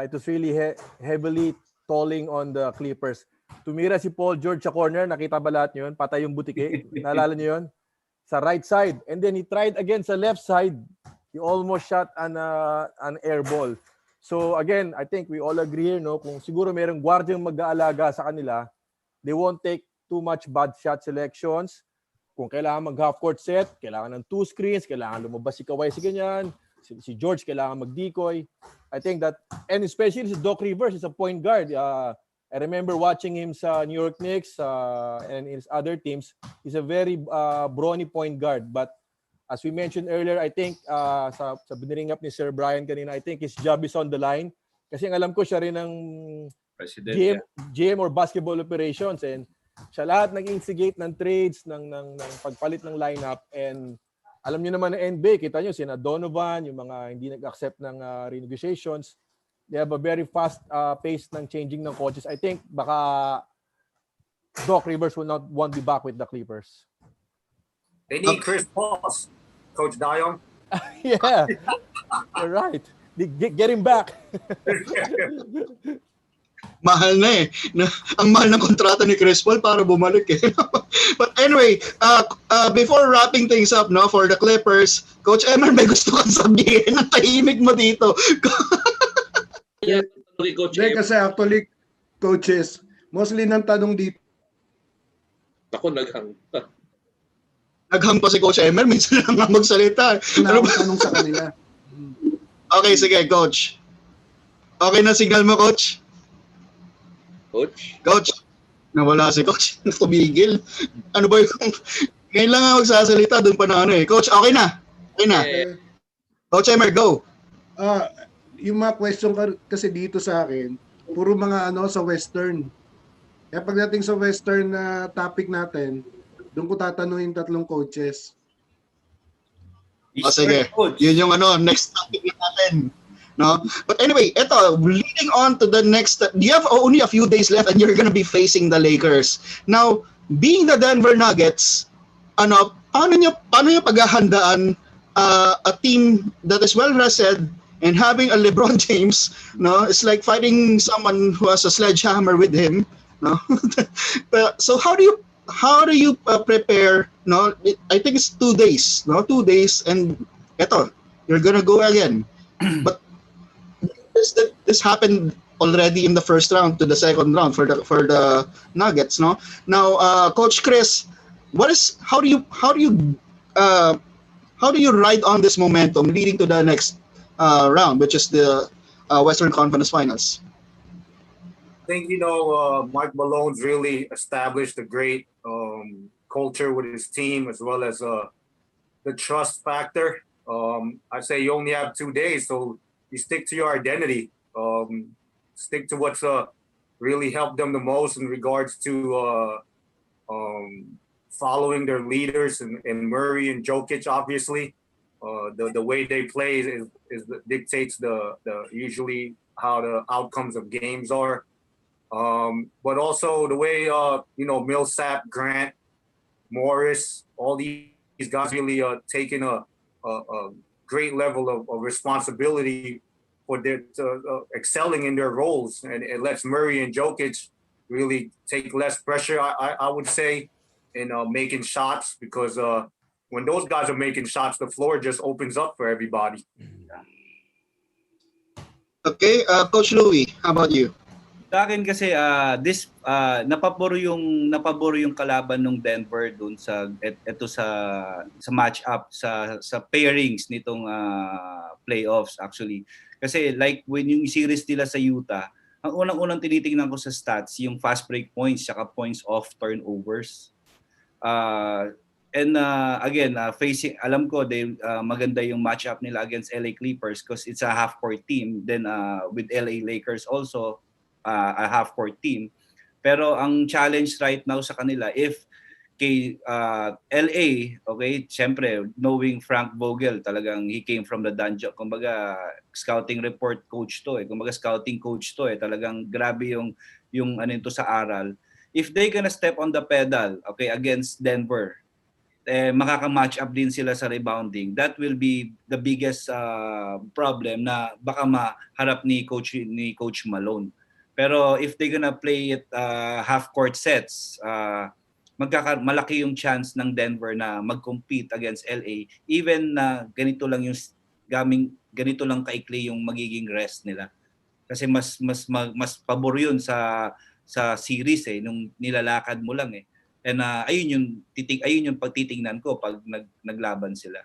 It was really heavily tolling on the Clippers. Tumira si Paul George sa corner, nakita ba lahat yun? Patay yung butike. Naalala niyo yun? Sa right side. And then he tried again sa left side. He almost shot an air ball. So again, I think we all agree here, no? Kung siguro mayroong guardiang mag-aalaga sa kanila, they won't take too much bad shot selections. Kung kailangan mag-half court set, kailangan ng 2 screens, kailangan lumabas si Kawhi si ganyan, si George kailangan mag-decoy. I think that, and especially si Doc Rivers is a point guard. I remember watching him sa New York Knicks and his other teams. He's a very brawny point guard. But as we mentioned earlier, I think sa biniring up ni Sir Brian kanina, I think his job is on the line. Kasi ang alam ko siya rin ang President, GM or basketball operations, and siya lahat nag-instigate ng trades, ng pagpalit ng lineup. And alam niyo naman ng NBA, kita niyo sina Donovan, yung mga hindi nag-accept ng renegotiations. They have a very fast pace ng changing ng coaches. I think baka Doc Rivers won't be back with the Clippers. They need Chris Paul, Coach Dayong. Yeah, you're right. Get him back. Mahal na eh. Ang mahal ng kontrata ni Chris Paul para bumalik eh. But anyway, before wrapping things up no, for the Clippers, Coach Emer, may gusto kang sabihin na tahimik mo dito. Yeah, okay, Coach Hindi, Emer. kasi actually, coaches, mostly ng tanong dito, Ako naghang. Naghang pa si Coach Emer, minsan lang nga magsalita. Ano ba? tanong sa kanila. Okay, sige, Coach. Okay na signal mo, Coach? Coach, nawala si Coach. Tumigil. Ano ba yung... Ngayon lang nga magsasalita, doon pa na ano eh. Coach, okay na. Okay na. Coach Emer, go. Yung mga question kasi dito sa akin, puro mga sa Western. Kaya pagdating sa Western na topic natin, doon ko tatanungin tatlong coaches. Sige. Yun yung next topic natin. No? But anyway, leading on to the next, you have only a few days left and you're gonna be facing the Lakers. Now, being the Denver Nuggets, paano nyo paghahandaan a team that is well rested and having a LeBron James, no? It's like fighting someone who has a sledgehammer with him, no? So how do you prepare, no? I think it's 2 days, no? 2 days and you're gonna go again. But this happened already in the first round to the second round for the Nuggets, no? Now, Coach Chris, how do you ride on this momentum leading to the next round, which is the Western Conference Finals? I think Mike Malone's really established a great culture with his team, as well as the trust factor. I say you only have 2 days, so you stick to your identity. Stick to what's really helped them the most in regards to following their leaders and Murray and Jokic. Obviously, the way they play dictates the usually how the outcomes of games are. But also the way Millsap, Grant, Morris, all these guys really taking a great level of responsibility for their excelling in their roles, and it lets Murray and Jokic really take less pressure, I would say, in making shots, because when those guys are making shots, the floor just opens up for everybody. Okay, Coach Louie, how about you? Sa akin kasi napabor yung kalaban ng Denver doon sa match-up sa pairings nitong playoffs actually. Kasi like when yung series nila sa Utah, ang unang-unang tinitingnan ko sa stats yung fast break points saka points off turnovers. Facing, alam ko maganda yung match-up nila against LA Clippers because it's a half-court team. Then with LA Lakers also a half-court team. Pero ang challenge right now sa kanila, if kay LA, okay, syempre, knowing Frank Vogel, talagang he came from the dungeon. Kumbaga, scouting report coach to kumbaga scouting coach to talagang grabe yung to sa aral. If they gonna step on the pedal, okay, against Denver, makaka-match up din sila sa rebounding. That will be the biggest problem na baka maharap ni Coach Malone. Pero if they gonna play it half-court sets, malaki yung chance ng Denver na mag-compete against LA, even na ganito lang kaikli yung magiging rest nila. Kasi mas pabor yun sa series nung nilalakad mo lang And ayun yung pagtitingnan ko pag naglaban sila.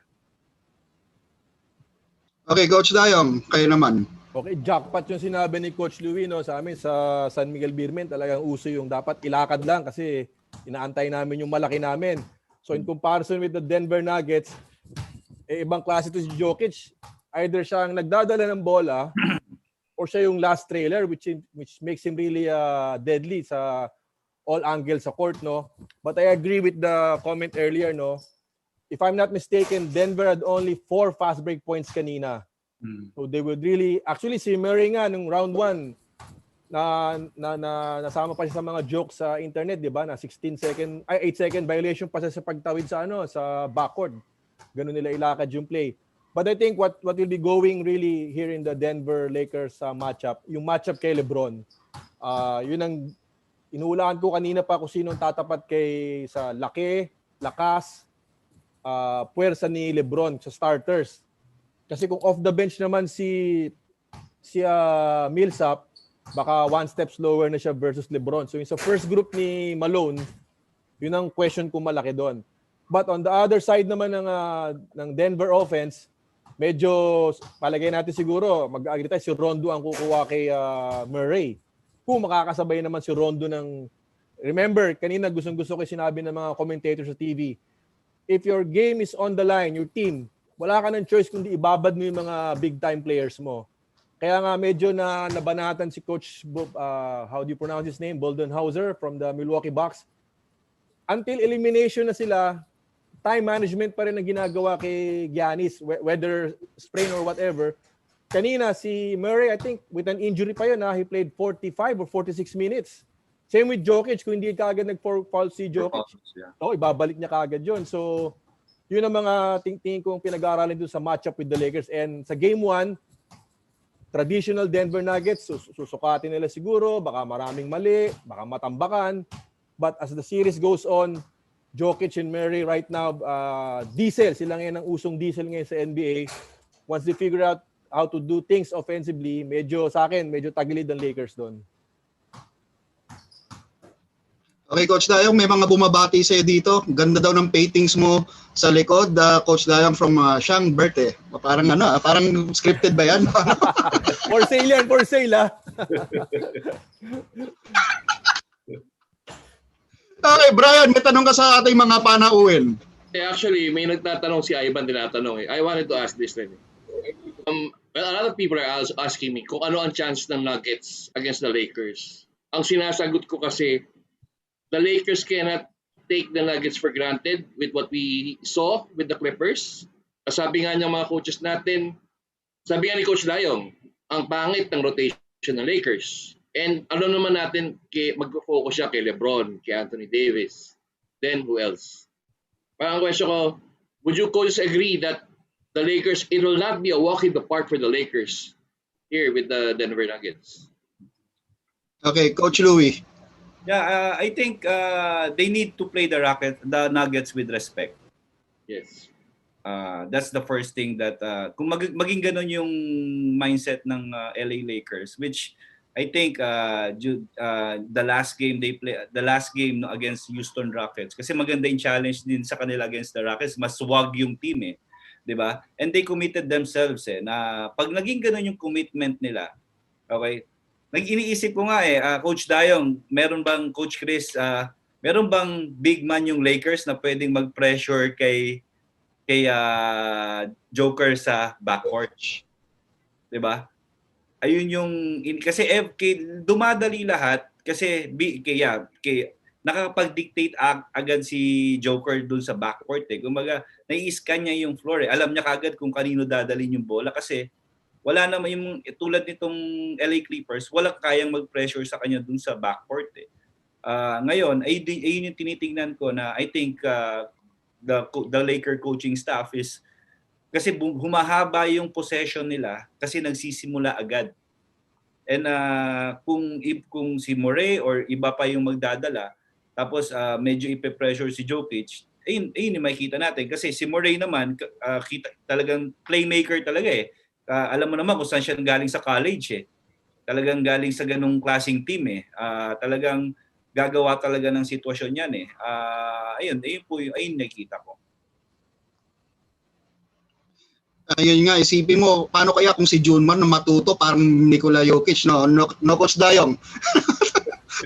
Okay, Coach Dayong, kayo naman. Okay, jackpot yung sinabi ni Coach Louie, no, sa amin sa San Miguel Beermen. Talagang uso yung dapat ilakad lang kasi inaantay namin yung malaki namin. So in comparison with the Denver Nuggets, ibang klase to si Jokic. Either siyang nagdadala ng bola or siya yung last trailer, which makes him really deadly sa all angles sa court, no? But I agree with the comment earlier, no? If I'm not mistaken, Denver had only 4 fast break points kanina. So they would really, actually si Murray nga nung round 1, nasama pa siya sa mga jokes sa internet, di ba? Na 8 second violation pa siya sa pagtawid sa sa backcourt. Ganun nila ilakad yung play. But I think what will be going really here in the Denver Lakers matchup, yung matchup kay LeBron. Yun ang inuulaan ko kanina pa kung sino tatapat sa laki, lakas, puwersa ni LeBron sa starters. Kasi kung off the bench naman si Millsap, baka one step slower na siya versus LeBron. So yung sa first group ni Malone, yun ang question ko malaki doon. But on the other side naman ng Denver offense, medyo palagay natin siguro mag-agree tayo si Rondo ang kukuha kay Murray. Kung makakasabay naman si Rondo ng, remember kanina gustong-gusto ko sinabi ng mga commentators sa TV, if your game is on the line, your team, wala ka ng choice kundi ibabad mo yung mga big time players mo. Kaya nga medyo nabanatan si Coach, how do you pronounce his name? Boldenhauser from the Milwaukee Bucks. Until elimination na sila, time management pa rin ang ginagawa kay Giannis, whether sprain or whatever. Kanina si Murray, I think with an injury pa yun, he played 45 or 46 minutes. Same with Jokic, kung hindi kaagad nag-foul si Jokic, ibabalik niya kaagad yun. So, yun ang mga tingin kong pinag-aaralan doon sa matchup with the Lakers. And sa Game 1, traditional Denver Nuggets, susukatin nila siguro, baka maraming mali, baka matambakan. But as the series goes on, Jokic and Murray right now, diesel, sila ngayon ang usong diesel ngayon sa NBA. Once they figure out how to do things offensively, medyo tagilid ang Lakers doon. Okay, Coach Dayong, may mga bumabati sa'yo dito. Ganda daw ng paintings mo sa likod. Coach Dayong from Siang Berte. Parang parang scripted ba yan? For sale yan, for sale Okay, Brian, may tanong ka sa ating mga panauhin. Actually, may nagtatanong si Ivan, tinatanong. I wanted to ask this then. Well, a lot of people are asking me kung ano ang chance ng Nuggets against the Lakers. Ang sinasagot ko kasi, the Lakers cannot take the Nuggets for granted with what we saw with the Clippers. Sabi nga ng mga coaches natin, sabi nga ni Coach Dayong, ang pangit ng rotation ng Lakers. And ano naman natin, mag-focus siya kay LeBron, kay Anthony Davis. Then who else? Parang question ko, would you coaches agree that the Lakers, it will not be a walk in the park for the Lakers here with the Denver Nuggets? Okay, Coach Louie. Yeah, I think they need to play the Nuggets with respect. Yes. That's the first thing that kung maging ganun yung mindset ng LA Lakers, which I think the last game against Houston Rockets, kasi maganda yung challenge din sa kanila against the Rockets, mas swag yung team 'di ba? And they committed themselves na pag naging ganun yung commitment nila, okay? Nag-iniisip ko nga Coach Dayong, meron bang Coach Chris, meron bang big man yung Lakers na pwedeng mag-pressure kay Joker sa backcourt? 'Di ba? Ayun yung kasi dumadali lahat kasi nakakapag-dictate agad si Joker dun sa backcourt Kumbaga, nai-scan niya yung floor Alam niya kagad kung kanino dadalhin yung bola kasi wala naman yung tulad nitong LA Clippers, walang kayang mag-pressure sa kanya dun sa backcourt Ngayon, ayun yung tinitingnan ko na I think the Laker coaching staff is kasi humahaba yung possession nila kasi nagsisimula agad. And kung si Murray or iba pa yung magdadala, tapos medyo ipe-pressure si Jokic, ayun yung makikita natin. Kasi si Murray naman, talagang playmaker talaga alam mo naman kung saan siya galing sa college Talagang galing sa ganung klaseng team Talagang gagawa talaga ng sitwasyon yan ayun po ayun nakikita ko. Ayun nga, isipin mo, paano kaya kung si Junmar na matuto parang Nikola Jokic, no Coach Dayong?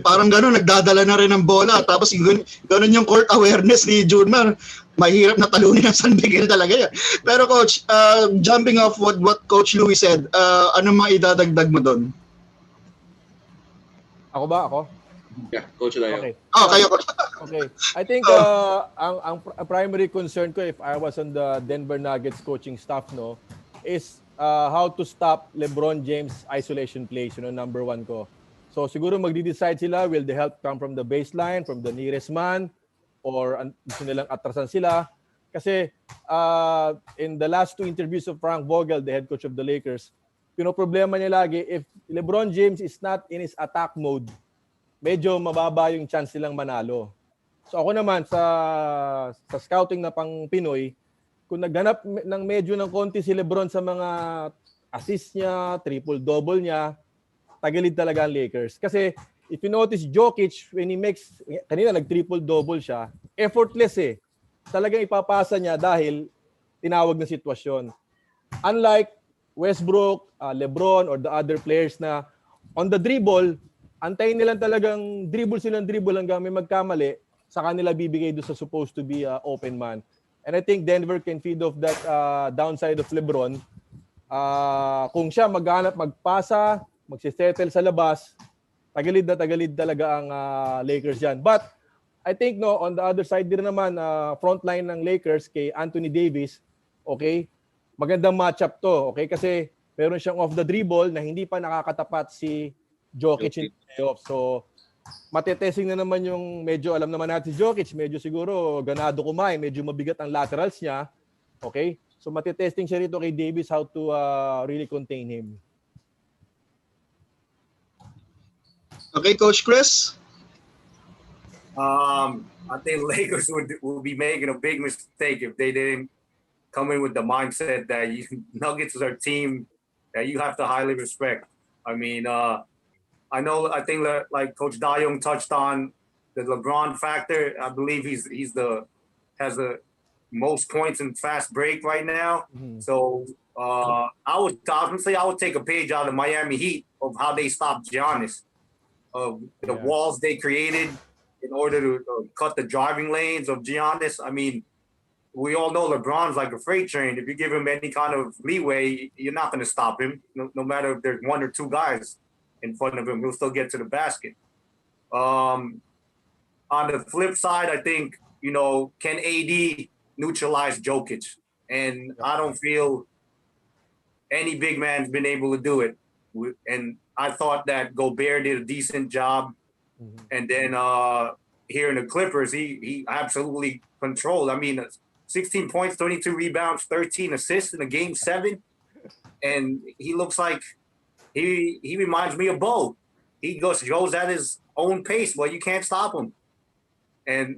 Parang gano'n, nagdadala na rin ng bola. Tapos gano'n yung court awareness ni Junmar. mahirap na talunin ng San Miguel talaga yan. Pero coach, jumping off what Coach Louie said, ano mga idadagdag mo doon? Ako ba? Ako? Yeah, Coach Dayong. Okay. Kayo coach. Okay. I think ang primary concern ko if I was on the Denver Nuggets coaching staff is how to stop LeBron James isolation plays, number one ko. So siguro magde-decide sila, will the help come from the baseline, from the nearest man, or gusto nilang atrasan sila? Kasi in the last 2 interviews of Frank Vogel, the head coach of the Lakers, pinoproblema niya lagi, if LeBron James is not in his attack mode, medyo mababa yung chance nilang manalo. So ako naman sa scouting na pang Pinoy, kung naghanap ng medyo ng konti si LeBron sa mga assist niya, triple-double niya, tagilid talaga ang Lakers. Kasi if you notice, Jokic, when he makes, kanina nag-triple-double siya, effortless Talagang ipapasa niya dahil tinawag na sitwasyon. Unlike Westbrook, LeBron, or the other players na on the dribble, antayin nilang talagang dribble hanggang may magkamali, sa kanila bibigay doon sa supposed to be open man. And I think Denver can feed off that downside of LeBron. Kung siya maghanap, magpasa, magsisettle sa labas, tagalid talaga ang Lakers yan. But I think on the other side din naman, frontline ng Lakers kay Anthony Davis, okay, magandang matchup to, okay, kasi meron siyang off the dribble na hindi pa nakakatapat si Jokic in playoffs. So matetesting na naman yung medyo alam naman natin si Jokic, medyo siguro ganado kumain, medyo mabigat ang laterals niya. Okay? So matetesting siya rito kay Davis how to really contain him. Okay, Coach Chris? I think Lakers would be making a big mistake if they didn't come in with the mindset that Nuggets are a team that you have to highly respect. I mean, I think that, like Coach Dayong touched on the LeBron factor. I believe has the most points in fast break right now. Mm-hmm. So I would take a page out of Miami Heat of how they stopped Giannis, of the walls they created in order to cut the driving lanes of Giannis. I mean, we all know LeBron's like a freight train. If you give him any kind of leeway, you're not going to stop him, no matter if there's 1 or 2 guys in front of him, he'll still get to the basket. On the flip side, I think, can AD neutralize Jokic? And I don't feel any big man's been able to do it. And I thought that Gobert did a decent job. Mm-hmm. And then here in the Clippers, he absolutely controlled. I mean, 16 points, 22 rebounds, 13 assists in a game 7. And he looks like he reminds me of Bo. He goes at his own pace, but you can't stop him. And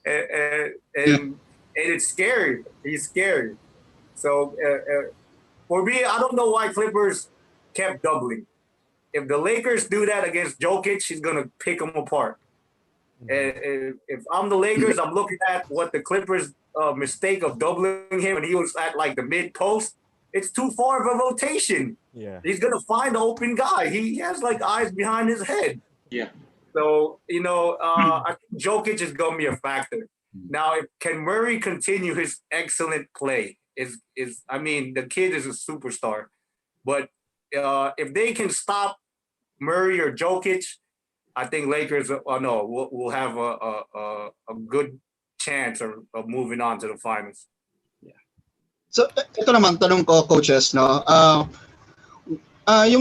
and it's scary. He's scary. So for me, I don't know why Clippers kept doubling. If the Lakers do that against Jokic, he's gonna pick them apart. And if I'm the Lakers, I'm looking at what the Clippers mistake of doubling him, and he was at like the mid post. It's too far of a rotation. Yeah, he's gonna find the open guy. He has like eyes behind his head. Yeah. So I think Jokic is gonna be a factor. Now, can Murray continue his excellent play? I mean, the kid is a superstar, but if they can stop Murray or Jokic, I think Lakers will have a good chance of moving on to the finals. So, ito naman, tanong ko, coaches, yung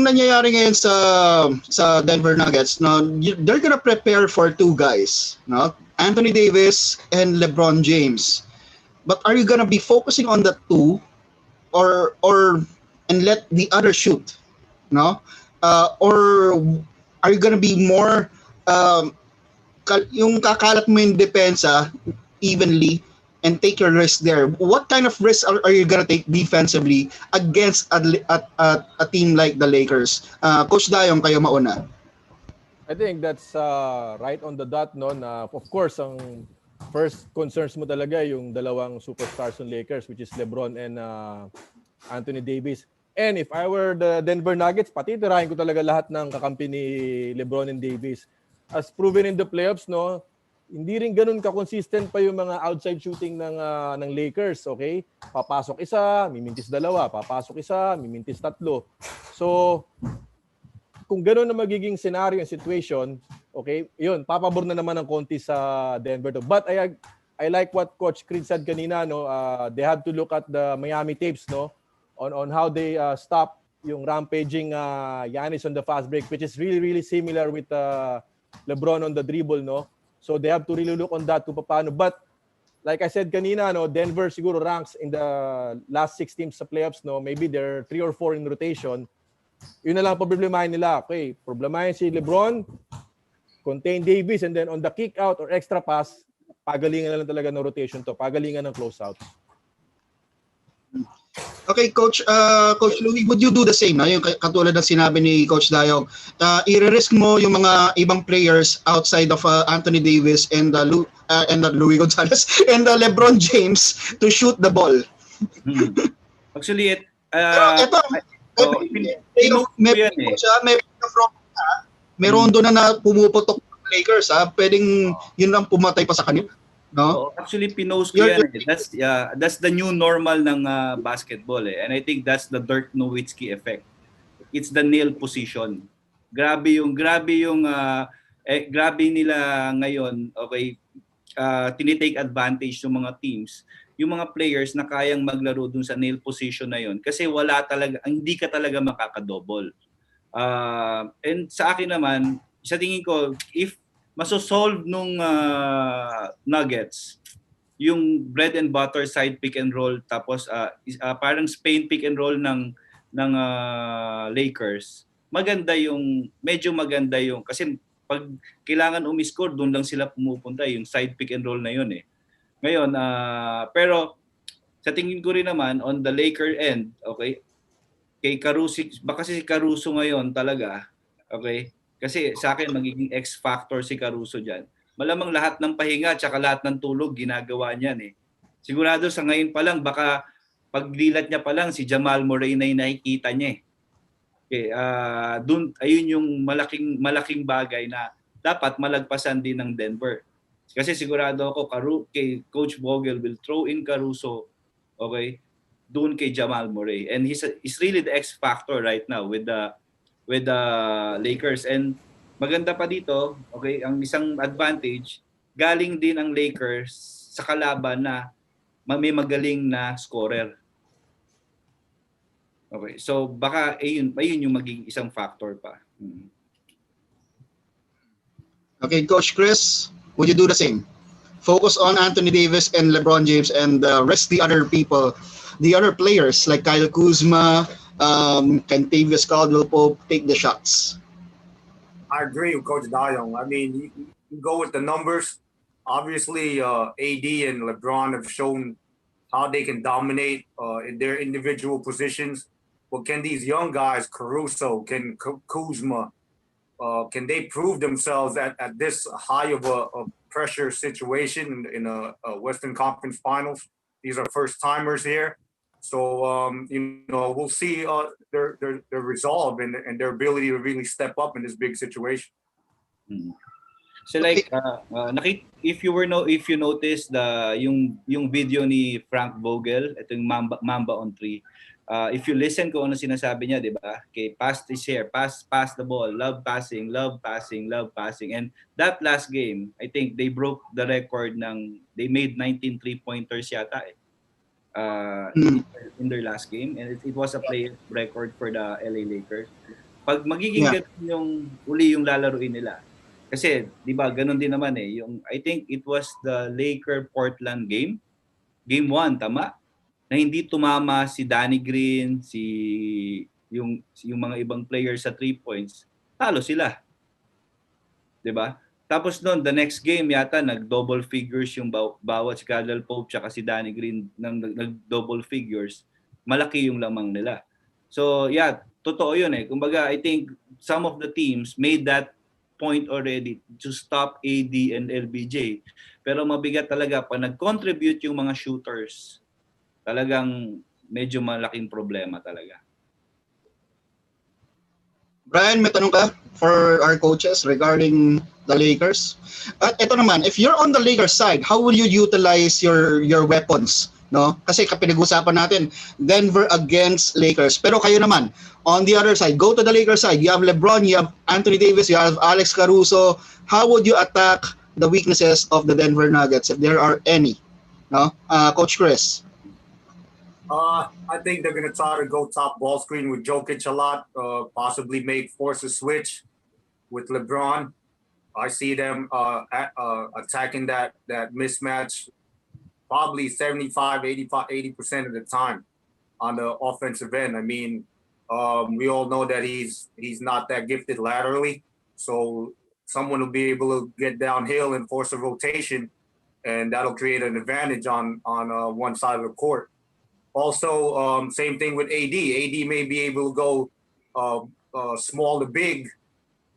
nangyayari ngayon sa Denver Nuggets, they're gonna prepare for 2 guys, Anthony Davis and LeBron James. But are you gonna be focusing on the 2 and let the other shoot, or are you gonna be more yung kakalat mo yung depensa evenly and take your risk there? What kind of risk are you gonna take defensively against a team like the Lakers? Coach Dayong, kayo mauna. I think that's right on the dot, na of course ang first concerns mo talaga yung dalawang superstars ng Lakers, which is LeBron and Anthony Davis. And if I were the Denver Nuggets, patitirahin ko talaga lahat ng kakampi ni LeBron and Davis. As proven in the playoffs, hindi rin ganun ka-consistent pa yung mga outside shooting ng Lakers, okay? Papasok isa, mimintis dalawa, papasok isa, mimintis tatlo. So, kung ganun na magiging scenario and situation, okay, yun, papabor na naman ng konti sa Denver. But I like what Coach Creed said kanina, no? They have to look at the Miami tapes, no? On how they stop yung rampaging Giannis on the fast break, which is really similar with LeBron on the dribble, no? So they have to really look on that kung paano. But like I said kanina, no, Denver siguro ranks in the last 6 teams sa playoffs, no? Maybe they're 3 or 4 in rotation. Yun na lang problemahin nila. Okay, problemahin si LeBron, contain Davis, and then on the kick out or extra pass, pagalingan na lang talaga ng rotation to. Pagalingan ng closeouts. Okay, Coach Louie, would you do the same? Yung katulad ng sinabi ni Coach Dayong, i-risk mo yung mga ibang players outside of Anthony Davis and Louie Gonzalez and LeBron James to shoot the ball. Actually, meron doon na pumuputok ng Lakers, pwedeng yun lang pumatay pa sa kanila. No? Actually, pinost ko yan. That's the new normal ng basketball. And I think that's the Dirk Nowitzki effect. It's the nail position. Grabe nila ngayon, okay, tinitake advantage ng mga teams, yung mga players na kayang maglaro dun sa nail position na yun. Kasi hindi ka talaga makakadouble. And sa akin naman, sa tingin ko, if masosolve nung Nuggets yung bread and butter side pick and roll, tapos parang Spain pick and roll ng Lakers, medyo maganda yung kasi pag kailangan umiscore doon lang sila pumupunta, yung side pick and roll na yun eh. Ngayon pero sa tingin ko rin naman on the Laker end, okay, kay Caruso, baka si Caruso ngayon talaga, okay, kasi sa akin magiging X factor si Caruso diyan. Malamang lahat ng pahinga at lahat ng tulog ginagawa niyan eh. Sigurado sa ngayon pa lang baka pagdilat niya pa lang si Jamal Murray na nakikita niya eh. Okay, ayun yung malaking bagay na dapat malagpasan din ng Denver. Kasi sigurado ako kay Coach Vogel will throw in Caruso, okay, doon kay Jamal Murray, and he's really the X factor right now with the Lakers. And maganda pa dito, okay, ang isang advantage, galing din ang Lakers sa kalaban na may magaling na scorer. Okay, so baka ayun yung maging isang factor pa. Okay, Coach Chris, would you do the same? Focus on Anthony Davis and LeBron James and rest the other people, the other players like Kyle Kuzma, Kentavious Caldwell-Pope, take the shots. I agree with Coach Dayong. I mean, you go with the numbers. Obviously, AD and LeBron have shown how they can dominate in their individual positions. But can these young guys, Caruso, Kuzma, can they prove themselves at this high of a pressure situation in a Western Conference Finals? These are first timers here. So, we'll see their resolve and their ability to really step up in this big situation. So like if you notice yung video ni Frank Vogel, ito yung Mamba on 3. If you listen kung ano sinasabi niya, 'di ba? Okay, pass is here, pass the ball, love passing. And that last game, I think they broke the record they made 19 3-pointers yata eh. In their last game, and it was a play record for the LA Lakers. Pag magiging ganun yung uli yung lalaruin nila. Kasi 'di ba, ganun din naman eh. I think it was the Laker-Portland game 1, tama? Na hindi tumama si Danny Green, yung mga ibang players sa 3 points, talo sila. 'Di ba? Tapos noon, the next game yata nag-double figures yung bawat si Caldwell Pope tsaka si Danny Green nag-double figures. Malaki yung lamang nila. So, totoo yun eh. Kumbaga, I think some of the teams made that point already to stop AD and LBJ. Pero mabigat talaga pag nag-contribute yung mga shooters. Talagang medyo malaking problema talaga. Brian, may tanong ka for our coaches regarding the Lakers? At ito naman, if you're on the Lakers side, how will you utilize your weapons? No? Kasi pinag-usapan natin, Denver against Lakers. Pero kayo naman, on the other side, go to the Lakers side. You have LeBron, you have Anthony Davis, you have Alex Caruso. How would you attack the weaknesses of the Denver Nuggets if there are any? No? Coach Chris. I think they're gonna try to go top ball screen with Jokic a lot. Possibly force a switch with LeBron. I see them attacking that mismatch probably 75, 85, 80% of the time on the offensive end. I mean, we all know that he's not that gifted laterally, so someone will be able to get downhill and force a rotation, and that'll create an advantage on one side of the court. Also, same thing with AD. AD may be able to go small to big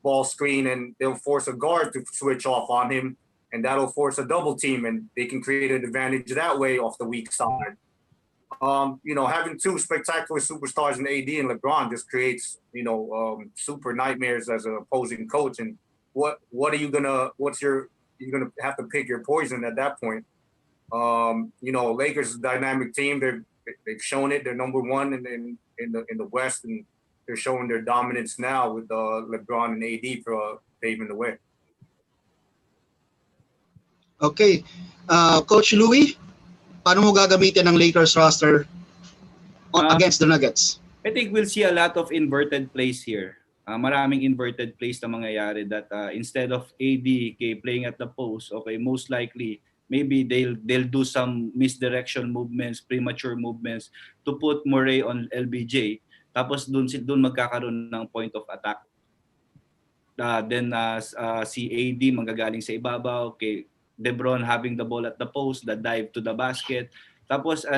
ball screen, and they'll force a guard to switch off on him, and that'll force a double team, and they can create an advantage that way off the weak side. Having two spectacular superstars in AD and LeBron just creates, super nightmares as an opposing coach. And you're gonna have to pick your poison at that point. Lakers is a dynamic team. They've shown it. They're number one in the West, and they're showing their dominance now with LeBron and AD for paving the way. Okay. Coach Louie, paano mo gagamitin ang Lakers roster against the Nuggets? I think we'll see a lot of inverted plays here. Maraming inverted plays na mangyayari that instead of AD playing at the post, okay, most likely maybe they'll do some misdirection movements, premature movements to put Murray on LBJ. Tapos doon magkakaroon ng point of attack. Then si AD manggagaling sa ibabaw, okay, LeBron having the ball at the post, the dive to the basket. Tapos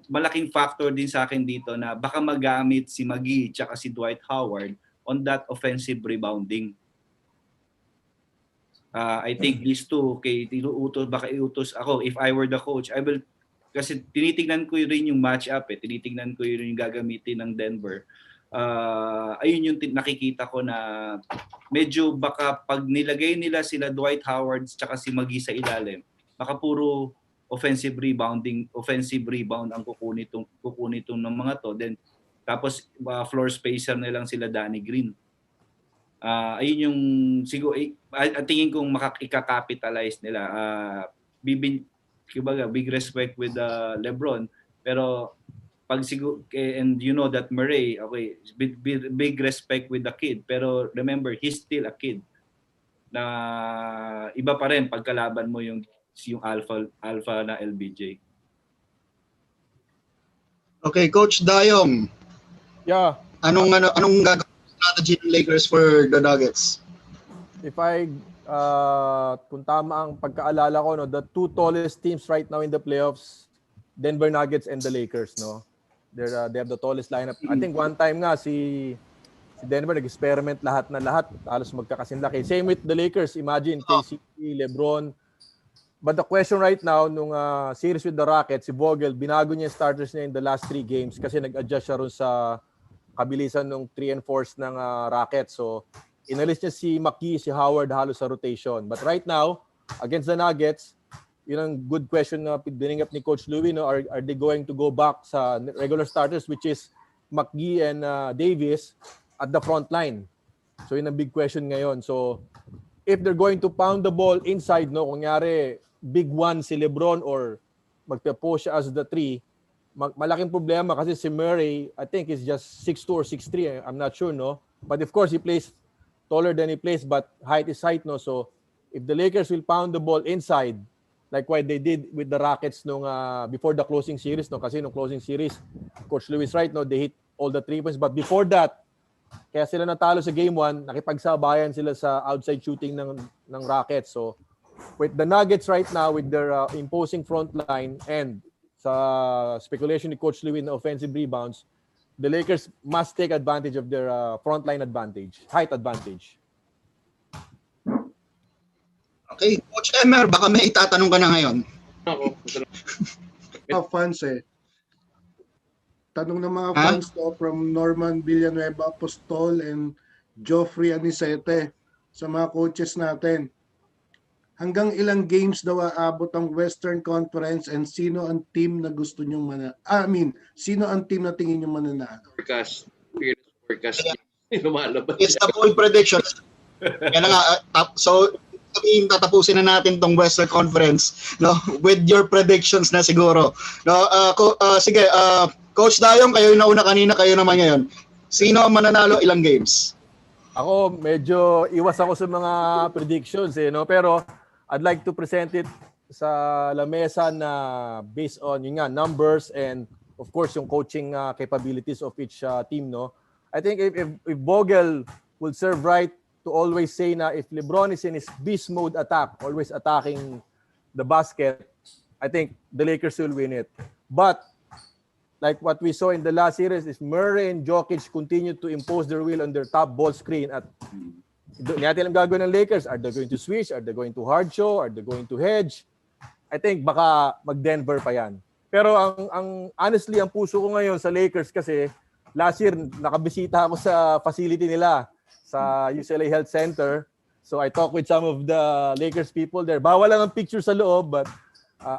malaking factor din sa akin dito na baka magamit si McGee tsaka si Dwight Howard on that offensive rebounding. I think these two, okay, baka iutos ako. If I were the coach, I will, kasi tinitingnan ko rin yung match-up tinitingnan ko rin yung gagamitin ng Denver. Ayun yung nakikita ko na medyo baka pag nilagay nila sila Dwight Howard tsaka si McGee sa ilalim, baka puro offensive rebound ang kukunin itong ng mga to. Then tapos floor spacer na lang sila Danny Green. Ayun yung siguro tingin kong makakapitalize nila. Big respect with LeBron, pero pag siguro, and you know that Murray, okay, big respect with the kid, pero remember he's still a kid. Na iba pa rin pagkalaban mo yung alpha na LBJ. Okay, Coach Dayong. Yeah. Anong gagawin strategy ng Lakers for the Nuggets? If kung tama ang pagkaalala ko, the two tallest teams right now in the playoffs, Denver Nuggets and the Lakers, no. They have the tallest lineup. I think one time nga si Denver nag-experiment lahat, halos magkakasinlaki. Same with the Lakers. Imagine KCP, LeBron. But the question right now nung series with the Rockets, si Vogel, binago niya yung starters niya in the last 3 games kasi nag-adjust siya ron sa kabilisan ng 3 and 4s ng Rockets. So inalis niya si McGee, si Howard halos sa rotation. But right now, against the Nuggets, yun ang good question na bining up ni Coach Louie, no? Are they going to go back sa regular starters, which is McGee and Davis at the front line? So yun ang big question ngayon. So if they're going to pound the ball inside, no, kunyari big one si LeBron or magpe-post siya as the 3, malaking problema kasi si Murray, I think is just 6'2 or 6'3. I'm not sure, no? But of course, he plays taller than he plays, but height is height, no? So if the Lakers will pound the ball inside, like what they did with the Rockets nung before the closing series, no? Kasi nung closing series, Coach Louie is right, no? They hit all the 3 points. But before that, kaya sila natalo sa Game 1, nakipagsabayan sila sa outside shooting ng Rockets. So with the Nuggets right now, with their imposing front line and sa speculation ni Coach Louie in offensive rebounds, the Lakers must take advantage of their front line advantage, height advantage. Okay, Coach Emer, baka may itatanong ka na ngayon. Fans Tanong ng mga fans to from Norman Villanueva, Apostol, and Joffrey Anisete, sa mga coaches natin. Hanggang ilang games daw aabot ang Western Conference and sino ang team na gusto nyong sino ang team na tingin nyo mananalo? Forecast. Fearless forecast. Lumalabas It's siya. the bold prediction. Yan na nga, so sabihin tatapusin na natin tong Western Conference, no, with your predictions na siguro, no. Sige, Coach Dayong, kayo yung nauna kanina, kayo naman ngayon. Sino ang mananalo, ilang games? Ako, medyo iwas ako sa mga predictions, no? Pero I'd like to present it sa lamesa na based on yun nga, numbers and of course yung coaching capabilities of each team, no? I think if Vogel will serve right to always say na if LeBron is in his beast mode attack, always attacking the basket, I think the Lakers will win it. But like what we saw in the last series is Murray and Jokic continue to impose their will on their top ball screen at natin ang gagawin ng Lakers. Are they going to switch? Are they going to hard show? Are they going to hedge? I think baka mag-Denver pa yan. Pero ang honestly, ang puso ko ngayon sa Lakers kasi last year nakabisita ako sa facility nila sa UCLA Health Center. So I talked with some of the Lakers people there. Bawal lang ang picture sa loob, but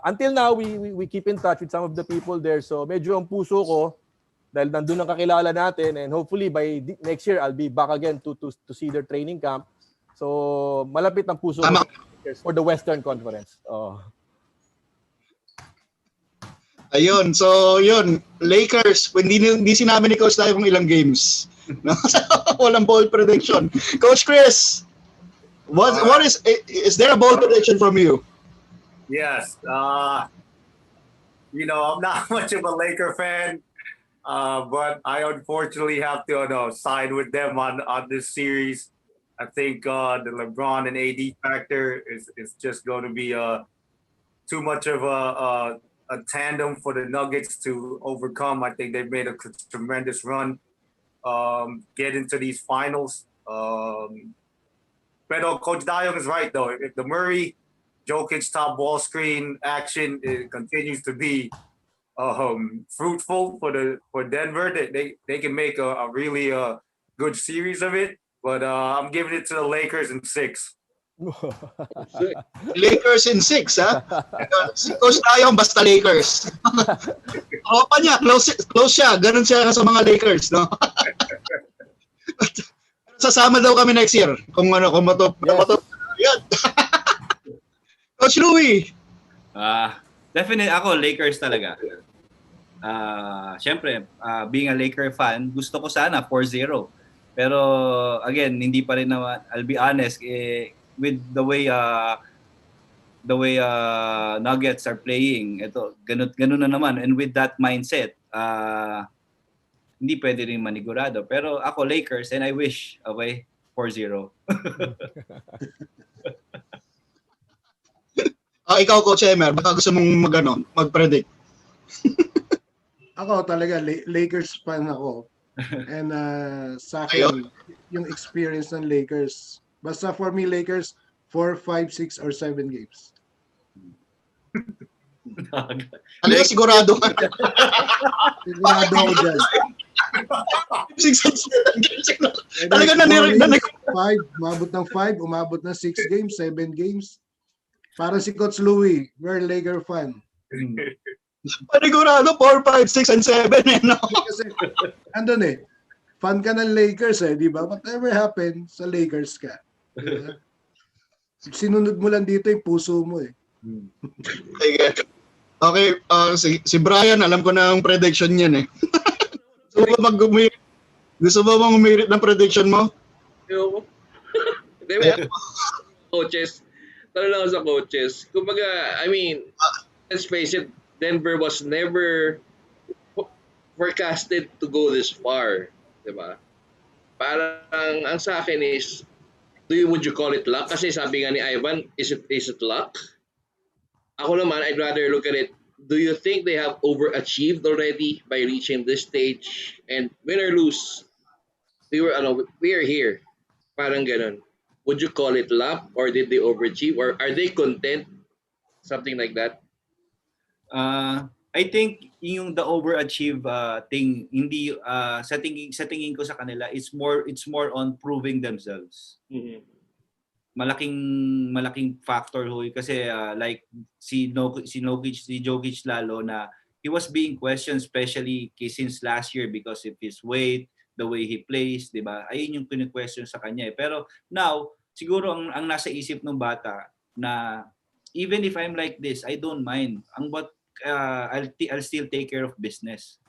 until now, we keep in touch with some of the people there. So medyo ang puso ko, dahil nandun ang kakilala natin, and hopefully by next year, I'll be back again to see their training camp. So malapit ang puso ko for the Western Conference. Ayun, so yun, Lakers, hindi sinabi ni Coach tayo kung ilang games. No? Walang bold prediction. Coach Chris, what is there a bold prediction from you? Yes. I'm not much of a Laker fan, but I unfortunately have to side with them on this series. I think the LeBron and AD factor is just going to be too much of a tandem for the Nuggets to overcome. I think they've made a tremendous run, get into these finals. But Coach Dayong is right, though. If the Murray, Jokic top ball screen action continues to be fruitful for Denver, they can make a really good series of it. But I'm giving it to the Lakers in 6. Lakers in 6, ha? Si Coach Dayong, basta Lakers. Opa niya, close siya. Ganun siya sa mga Lakers, no? Sasama daw kami next year. Kung matop. Yan. Coach Louie. Definitely ako, Lakers talaga. Siyempre, being a Laker fan, gusto ko sana 4-0. Pero again, hindi pa rin naman, I'll be honest, with the way Nuggets are playing, ito ganun na naman, and with that mindset, hindi pwede rin manigurado. Pero ako Lakers, and I wish 4-0. Ikaw, Coach Emer, baka gusto mong mag-predict. Ako talaga Lakers fan ako. And sa akin, yung experience ng Lakers, basta for me, Lakers, 4, 5, 6, or 7 games. Talaga sigurado ka. Sigurado ako dyan. 6 and 7 games. Talaga umabot ng 5, umabot ng 6 games, 7 games. Para si Coach Louie, we're Laker fan. Panigurado, 4, 5, 6, and 7, no? Kasi, andun fan ka ng Lakers di ba? Whatever happened, sa Lakers ka. Diba? Sinunod mo lang dito yung puso mo Okay, si Brian, alam ko na ang prediction niyan Gusto mo bang umirit ng prediction mo? Ayoko. Coaches. Talo lang sa coaches. Kumbaga, I mean, let's face it, Denver was never forecasted to go this far. Diba? Parang, ang sa akin is, would you call it luck? Kasi sabi nga ni Ivan, is it luck? Ako naman, I'd rather look at it, do you think they have overachieved already by reaching this stage? And win or lose, we are here. Parang ganun. Would you call it luck, or did they overachieve, or are they content? Something like that. I think yung the overachieve thing, hindi sa tingin ko sa kanila, it's more on proving themselves. Mhm. Malaking factor kasi like si Jokic lalo na he was being questioned, especially since last year because of his weight, the way he plays, 'di ba? Ayun yung kini-question sa kanya. Pero now, siguro ang nasa isip ng bata na even if I'm like this, I don't mind. I'll still take care of business.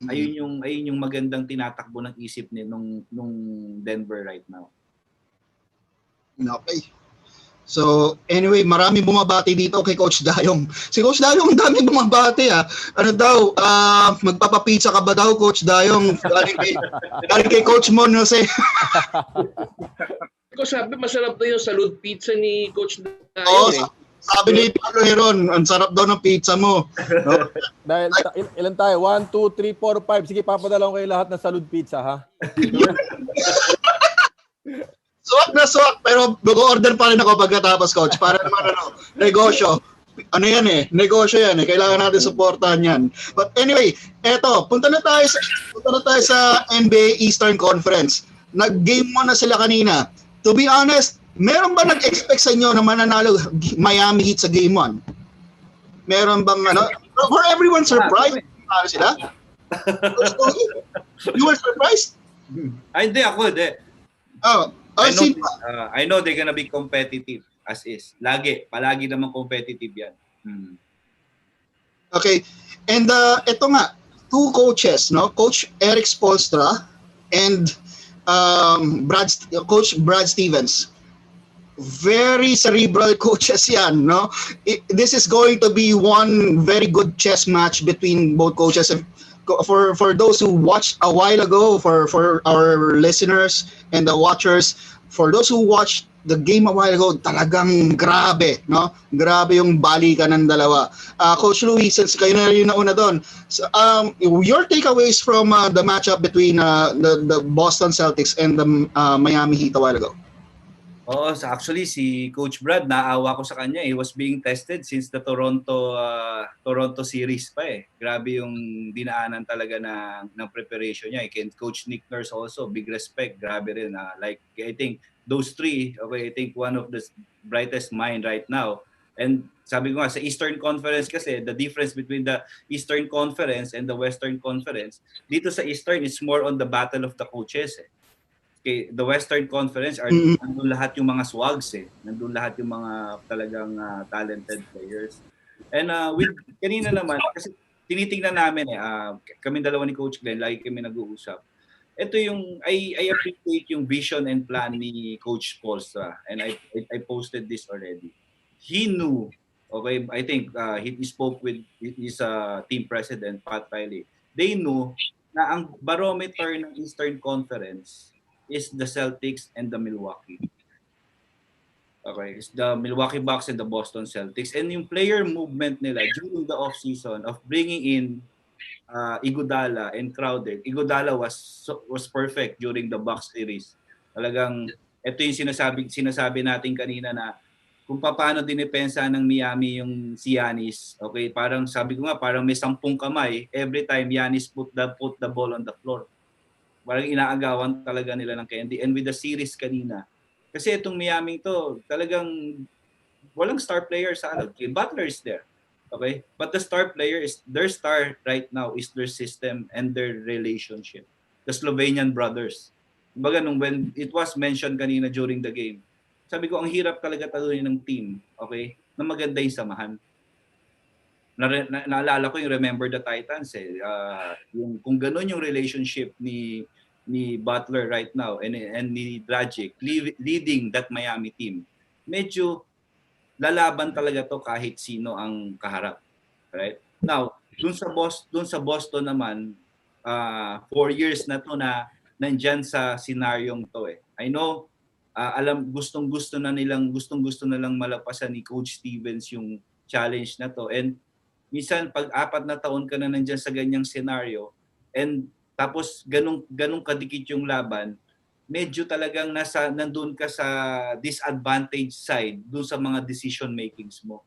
Ayun yung magandang tinatakbo ng isip nung Denver right now. Okay. So, anyway, marami bumabati dito kay Coach Dayong. Si Coach Dayong, ang dami bumabati ah. Ano daw, magpapapizza ka ba daw, Coach Dayong? Galing kay Coach Mon, Jose. Ko sabi, masarap daw yung salud pizza ni Coach Oo, Dayong sabi ni Pablo Heron, ang sarap daw ng pizza mo. No? Dahil ilan tayo? 1, 2, 3, 4, 5. Sige, papadala ko kayo lahat ng salud pizza, ha? Swak na swak, pero mag-order pa rin ako pagkatapos, Coach. Para naman negosyo. Ano yan negosyo yan Kailangan natin supportahan yan. But anyway, eto, punta na tayo sa NBA Eastern Conference. Nag-game 1 na sila kanina. To be honest, meron ba nag-expect sa inyo na mananalo Miami Heat sa game 1? Meron bang for everyone surprised? Ano sila? You were surprised? Hindi ako. Oh, I know they're gonna be competitive as is. Palagi naman competitive yan. Okay. And ito nga, two coaches, no? Coach Eric Spoelstra and Coach Brad Stevens. Very cerebral coaches yan, no? This is going to be one very good chess match between both coaches. For those who watched a while ago, for our listeners and the watchers, for those who watched the game a while ago, talagang grabe, no? Grabe yung balikan ng dalawa. Coach Louie, since kayo na yung nauna doon, so, your takeaways from the matchup between the Boston Celtics and the Miami Heat a while ago? Oo, actually si Coach Brad, naawa ko sa kanya. He was being tested since the Toronto series pa Grabe yung dinaanan talaga ng preparation niya. Coach Nick Nurse also, big respect. Grabe rin. Like, I think those three, I think one of the brightest mind right now. And sabi ko nga, sa Eastern Conference kasi, the difference between the Eastern Conference and the Western Conference, dito sa Eastern, it's more on the battle of the coaches the Western Conference nandun lahat yung mga swags Nandun lahat yung mga talagang talented players. And kanina naman, kasi tinitingnan namin kami dalawa ni Coach Glenn, lagi kami nag-uusap. Ito yung, I appreciate yung vision and plan ni Coach Spoelstra. And I posted this already. He knew, I think he spoke with his team president, Pat Riley. They knew na ang barometer ng Eastern Conference is the Celtics and the Milwaukee. It's the Milwaukee Bucks and the Boston Celtics. And yung player movement nila during the off-season of bringing in Iguodala and Crowder. Iguodala was perfect during the Bucks series. Talagang ito yung sinasabi natin kanina na kung paano dinipensa ng Miami yung si Giannis. Parang sabi ko nga, parang may 10 kamay every time Giannis put the ball on the floor. Parang inaagawan talaga nila ng Candy. And with the series kanina, kasi itong Miami to, talagang walang star player sa Butler is there. But the star player is, their star right now is their system and their relationship. The Slovenian brothers. Kumbaga, when it was mentioned kanina during the game, sabi ko, ang hirap talaga talunin ng team, na maganda yung samahan. Naalala ko yung Remember the Titans yung kung gano'n yung relationship ni Butler right now and ni Dragic leading that Miami team, medyo lalaban talaga to kahit sino ang kaharap, right? Now, dun sa Boston naman, 4 years na to na nandyan sa senaryong to I know, gustong-gusto na lang malapasan ni Coach Stevens yung challenge na to. And minsan pag 4 na taon ka na nandyan sa ganyang scenario and tapos ganung kadikit yung laban, medyo talagang nandun ka sa disadvantage side dun sa mga decision makings mo.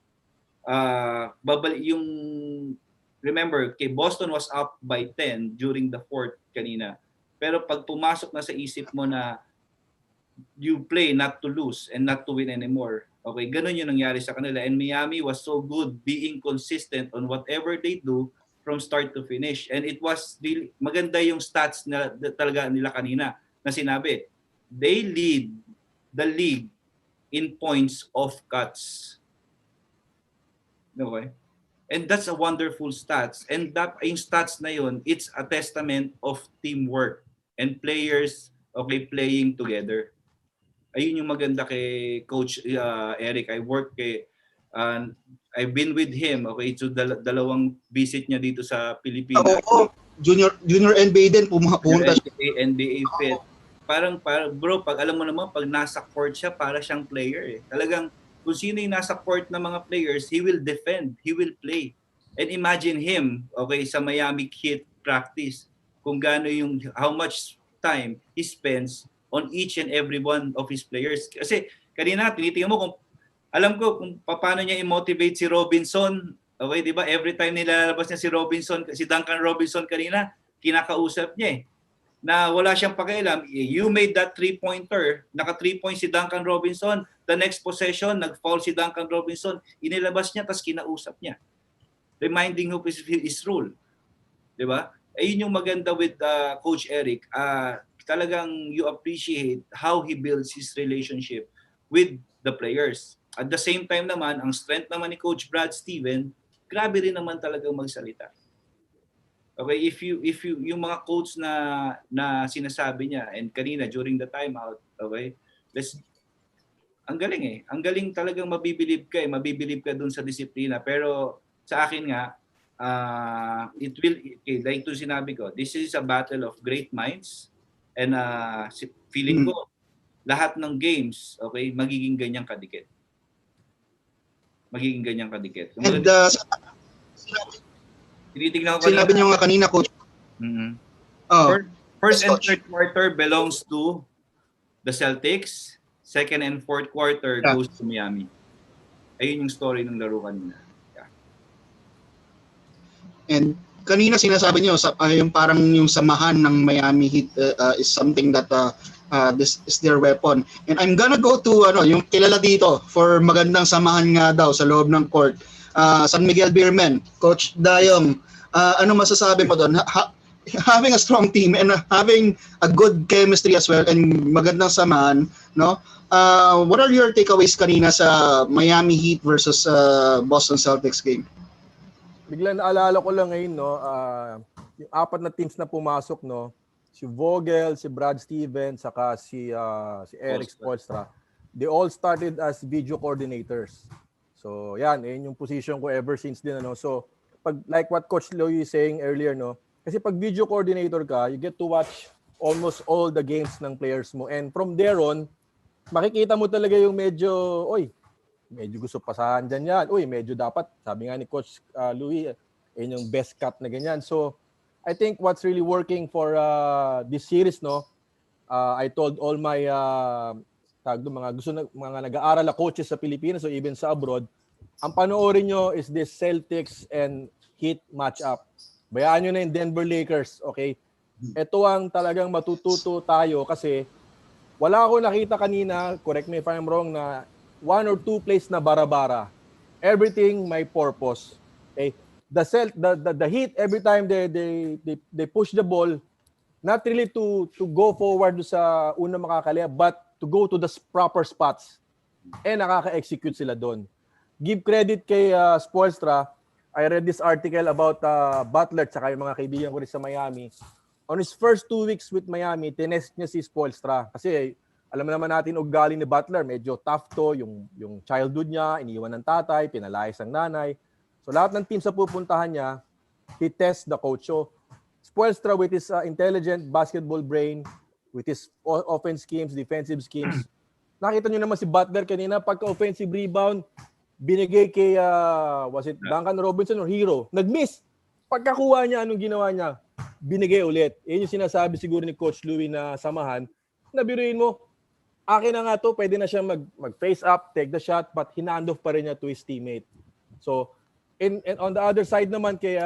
remember, kay Boston was up by 10 during the fourth kanina. Pero pag pumasok na sa isip mo na you play not to lose and not to win anymore, okay, ganun yung nangyari sa kanila. And Miami was so good being consistent on whatever they do from start to finish. And it was really, maganda yung stats na talaga nila kanina na sinabi. They lead the league in points off cuts. Okay? And that's a wonderful stats. And that yung stats na yun, it's a testament of teamwork and players okay playing together. Ayun yung maganda kay Coach Eric. I've been with him okay to dalawang visit niya dito sa Pilipinas. Oo, junior NBA din pumunta siya. NBA fit. Parang bro, pag alam mo naman pag nasa court siya, para siyang player eh. Talagang kung sino yung nasa court na mga players, he will defend, he will play. And imagine him, okay, sa Miami Heat practice, kung gaano yung, how much time he spends on each and every one of his players. Kasi kanina, tinitingnan mo kung, alam ko kung paano niya i-motivate si Robinson, okay, di ba? Every time nilalabas niya si Robinson, si Duncan Robinson kanina, kinakausap niya eh. Na wala siyang pakialam, you made that 3-pointer, naka 3 points si Duncan Robinson, the next possession, nag-foul si Duncan Robinson, inilabas niya, tapos kinausap niya. Reminding of his rule. Di ba? Ayun yung maganda with Coach Eric. Talagang you appreciate how he builds his relationship with the players. At the same time naman, ang strength naman ni Coach Brad Steven, grabe rin naman talagang magsalita. Okay, if you yung mga quotes na sinasabi niya and kanina during the timeout, okay? Ang galing eh. Ang galing talagang mabibilib ka dun sa disiplina. Pero sa akin nga it will okay, like to sinabi ko, this is a battle of great minds and feeling ko lahat ng games, okay, magiging ganyang kadikit. Magiging ganyang kadikit. And tinitignan ko sinabi niyo nga kanina, Coach. Mm-hmm. Yes, First and Coach. third quarter belongs to the Celtics. Second and fourth quarter goes to Miami. Ayun yung story ng laro kanina. Yeah. And kanina sinasabi niyo yung parang yung samahan ng Miami Heat is something that this is their weapon. And I'm gonna go to yung kilala dito for magandang samahan nga daw sa loob ng court. San Miguel Beermen, Coach Dayong, ano masasabi mo doon? Having a strong team and having a good chemistry as well and magandang samahan, no? What are your takeaways kanina sa Miami Heat versus Boston Celtics game? Biglang naalala ko lang ngayon, no, yung apat na teams na pumasok, no, si Vogel, si Brad Stevens, saka si Eric Spoelstra, they all started as video coordinators. So, yan yung position ko ever since din, ano. So, pag like what Coach Louie is saying earlier, no, kasi pag video coordinator ka, you get to watch almost all the games ng players mo. And from there on, makikita mo talaga yung medyo gusto pasahan dyan yan. Medyo dapat, sabi nga ni Coach Louie, yung best cut na ganyan. So, I think what's really working for this series, no, I told all my mga nag-aaral na coaches sa Pilipinas o even sa abroad, ang panoorin nyo is this Celtics and Heat matchup. Bayaan nyo na yung Denver Lakers, okay? Ito ang talagang matututo tayo kasi wala ako nakita kanina, correct me if I'm wrong, na 1 or 2 plays na bara-bara. Everything may purpose. Okay? The Heat, every time they push the ball, not really to go forward sa unang makakalia, but to go to the proper spots. Nakaka-execute sila doon. Give credit kay Spoelstra. I read this article about Butler tsaka yung mga kaibigan ko rin sa Miami. On his first 2 weeks with Miami, tinest niya si Spoelstra. Kasi alam naman natin ugali ni Butler, medyo tough to, yung childhood niya, iniwan ng tatay, pinalayas ng nanay. So lahat ng team sa pupuntahan niya, he tests the coach. So Spoelstra with his intelligent basketball brain, with his offense schemes, defensive schemes. Nakita nyo naman si Butler kanina, pagka-offensive rebound, binigay kay, was it Duncan Robinson or Hero? Nag-miss. Pagkakuha niya, anong ginawa niya? Binigay ulit. Yun yung sinasabi siguro ni Coach Louie na samahan. Nabiruin mo, akin na nga to, pwede na siya mag-face up, take the shot, but hinandoff pa rin niya to his teammate. So, and on the other side naman kay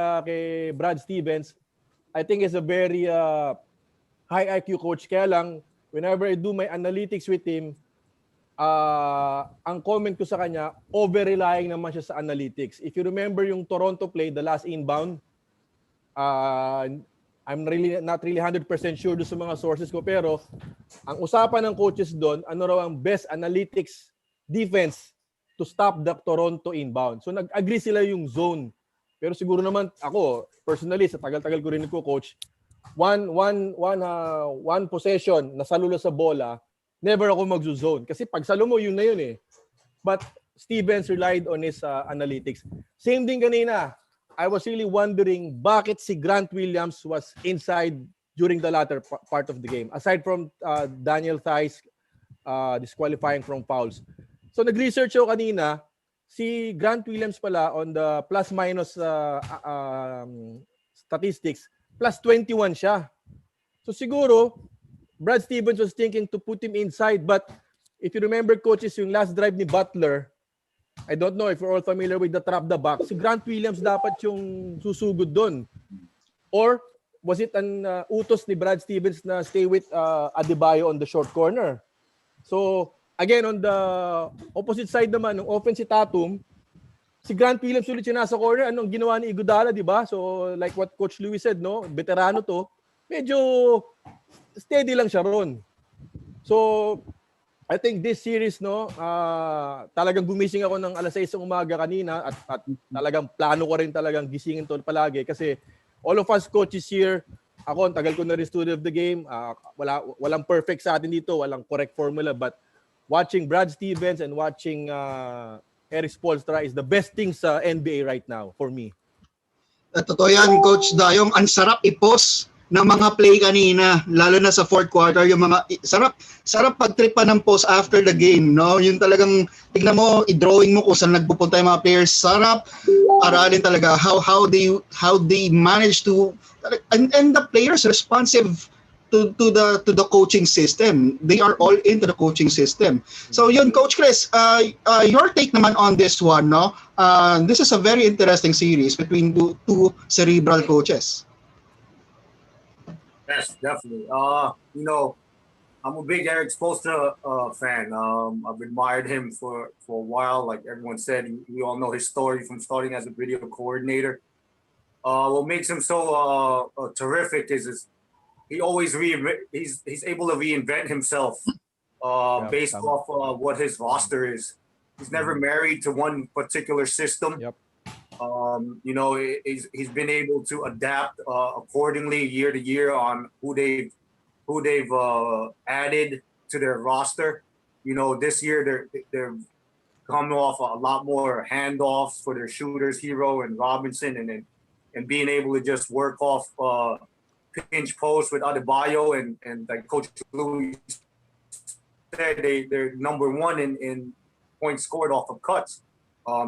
Brad Stevens, I think is a very high IQ coach. Kaya lang, whenever I do my analytics with him, ang comment ko sa kanya, over-relying naman siya sa analytics. If you remember yung Toronto play, the last inbound, I'm really not really 100% sure do sa mga sources ko, pero ang usapan ng coaches doon, ano raw ang best analytics defense to stop the Toronto inbound. So nag-agree sila yung zone. Pero siguro naman ako, personally, sa tagal-tagal ko rin nagko-coach, one possession na salula sa bola, never ako mag-zone. Kasi pag salo mo, yun na yun eh. But Stevens relied on his analytics. Same din kanina. I was really wondering bakit si Grant Williams was inside during the latter part of the game. Aside from Daniel Theis disqualifying from fouls. So nag-research ako kanina, si Grant Williams pala on the plus-minus statistics, plus 21 siya. So siguro, Brad Stevens was thinking to put him inside, but if you remember, coaches, yung last drive ni Butler, I don't know if you're all familiar with the trap the box, si Grant Williams dapat yung susugod doon. Or was it an utos ni Brad Stevens na stay with Adebayo on the short corner? So again, on the opposite side naman, ng offense si Tatum, si Grant Williams ulit yung nasa corner. Anong ginawa ni Iguodala, di ba? So like what Coach Louie said, no, veterano to, medyo steady lang siya ron. So I think this series, no, talagang gumising ako ng alas 6 ng umaga kanina at talagang plano ko rin talagang gisingin to palagi kasi all of us coaches here, ako, ang tagal ko na rin student of the game, walang perfect sa atin dito, walang correct formula, but watching Brad Stevens and watching Eric Spoelstra is the best thing sa NBA right now for me. Totoo yan, Coach Dayong. Ang sarap i-post ng mga play kanina, lalo na sa fourth quarter, yung mga sarap pagtripan ng post after the game, no? Yung talagang tignan mo, i-drawing mo kung saan nagpupunta yung mga players. Sarap aralin talaga how they manage to and the players responsive to the coaching system. They are all into the coaching system. So yun, Coach Chris, your take naman on this one, no? This is a very interesting series between two cerebral coaches. Yes, definitely. You know, I'm a big Eric Spoelstra fan. I've admired him for a while. Like everyone said, we all know his story from starting as a video coordinator. What makes him so terrific is he always he's able to reinvent himself based off what his roster is. He's never married to one particular system. Yep. You know, he's been able to adapt accordingly year to year on who they've added to their roster. You know, this year they're coming off a lot more handoffs for their shooters, Hero and Robinson, and being able to just work off pinch post with Adebayo and like Coach Louie said, they're number one in points scored off of cuts.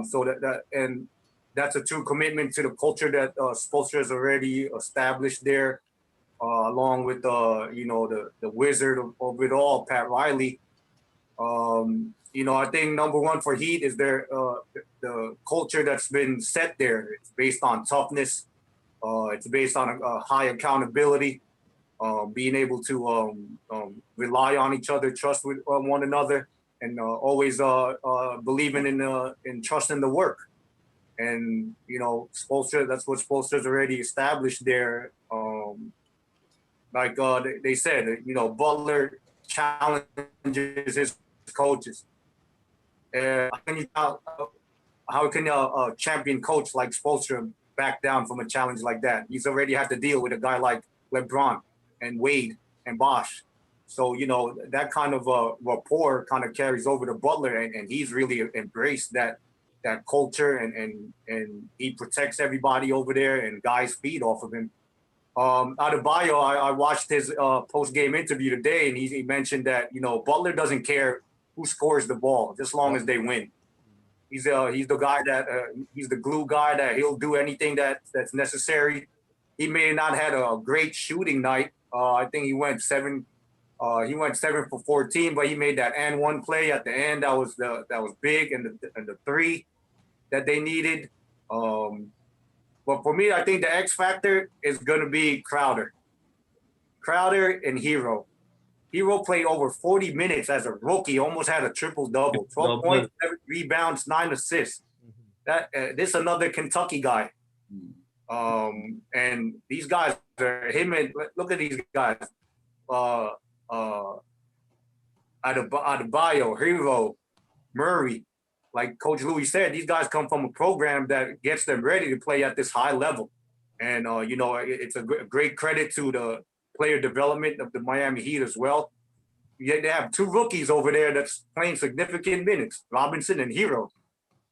So and that's a true commitment to the culture that Spoelstra has already established there, along with you know, the wizard of it all, Pat Riley. You know, I think number one for Heat is the culture that's been set there. It's based on toughness. It's based on high accountability, being able to rely on each other, trust with one another, and always believing in trusting the work. And, you know, Spoelstra, that's what Spoelstra's already established there. Like they said, you know, Butler challenges his coaches. How can a champion coach like Spoelstra back down from a challenge like that? He's already had to deal with a guy like LeBron and Wade and Bosh. So, you know, that kind of rapport kind of carries over to Butler, and he's really embraced that culture, and he protects everybody over there, and guys feed off of him. Adebayo, I watched his post-game interview today, and he mentioned that, you know, Butler doesn't care who scores the ball, just long as they win. He's the guy that he's the glue guy that he'll do anything that's necessary. He may not had a great shooting night. I think he went 7 for 14, but he made that and one play at the end that was big, and the three that they needed. But for me, I think the X factor is going to be Crowder and Hero. Hero played over 40 minutes as a rookie, almost had a triple-double. 12 points, 7 rebounds, 9 assists. This is another Kentucky guy. And these guys are him and look at these guys. Adebayo, Hero, Murray. Like Coach Louie said, these guys come from a program that gets them ready to play at this high level. And, it's a great credit to the player development of the Miami Heat as well. Yet they have 2 rookies over there that's playing significant minutes, Robinson and Hero.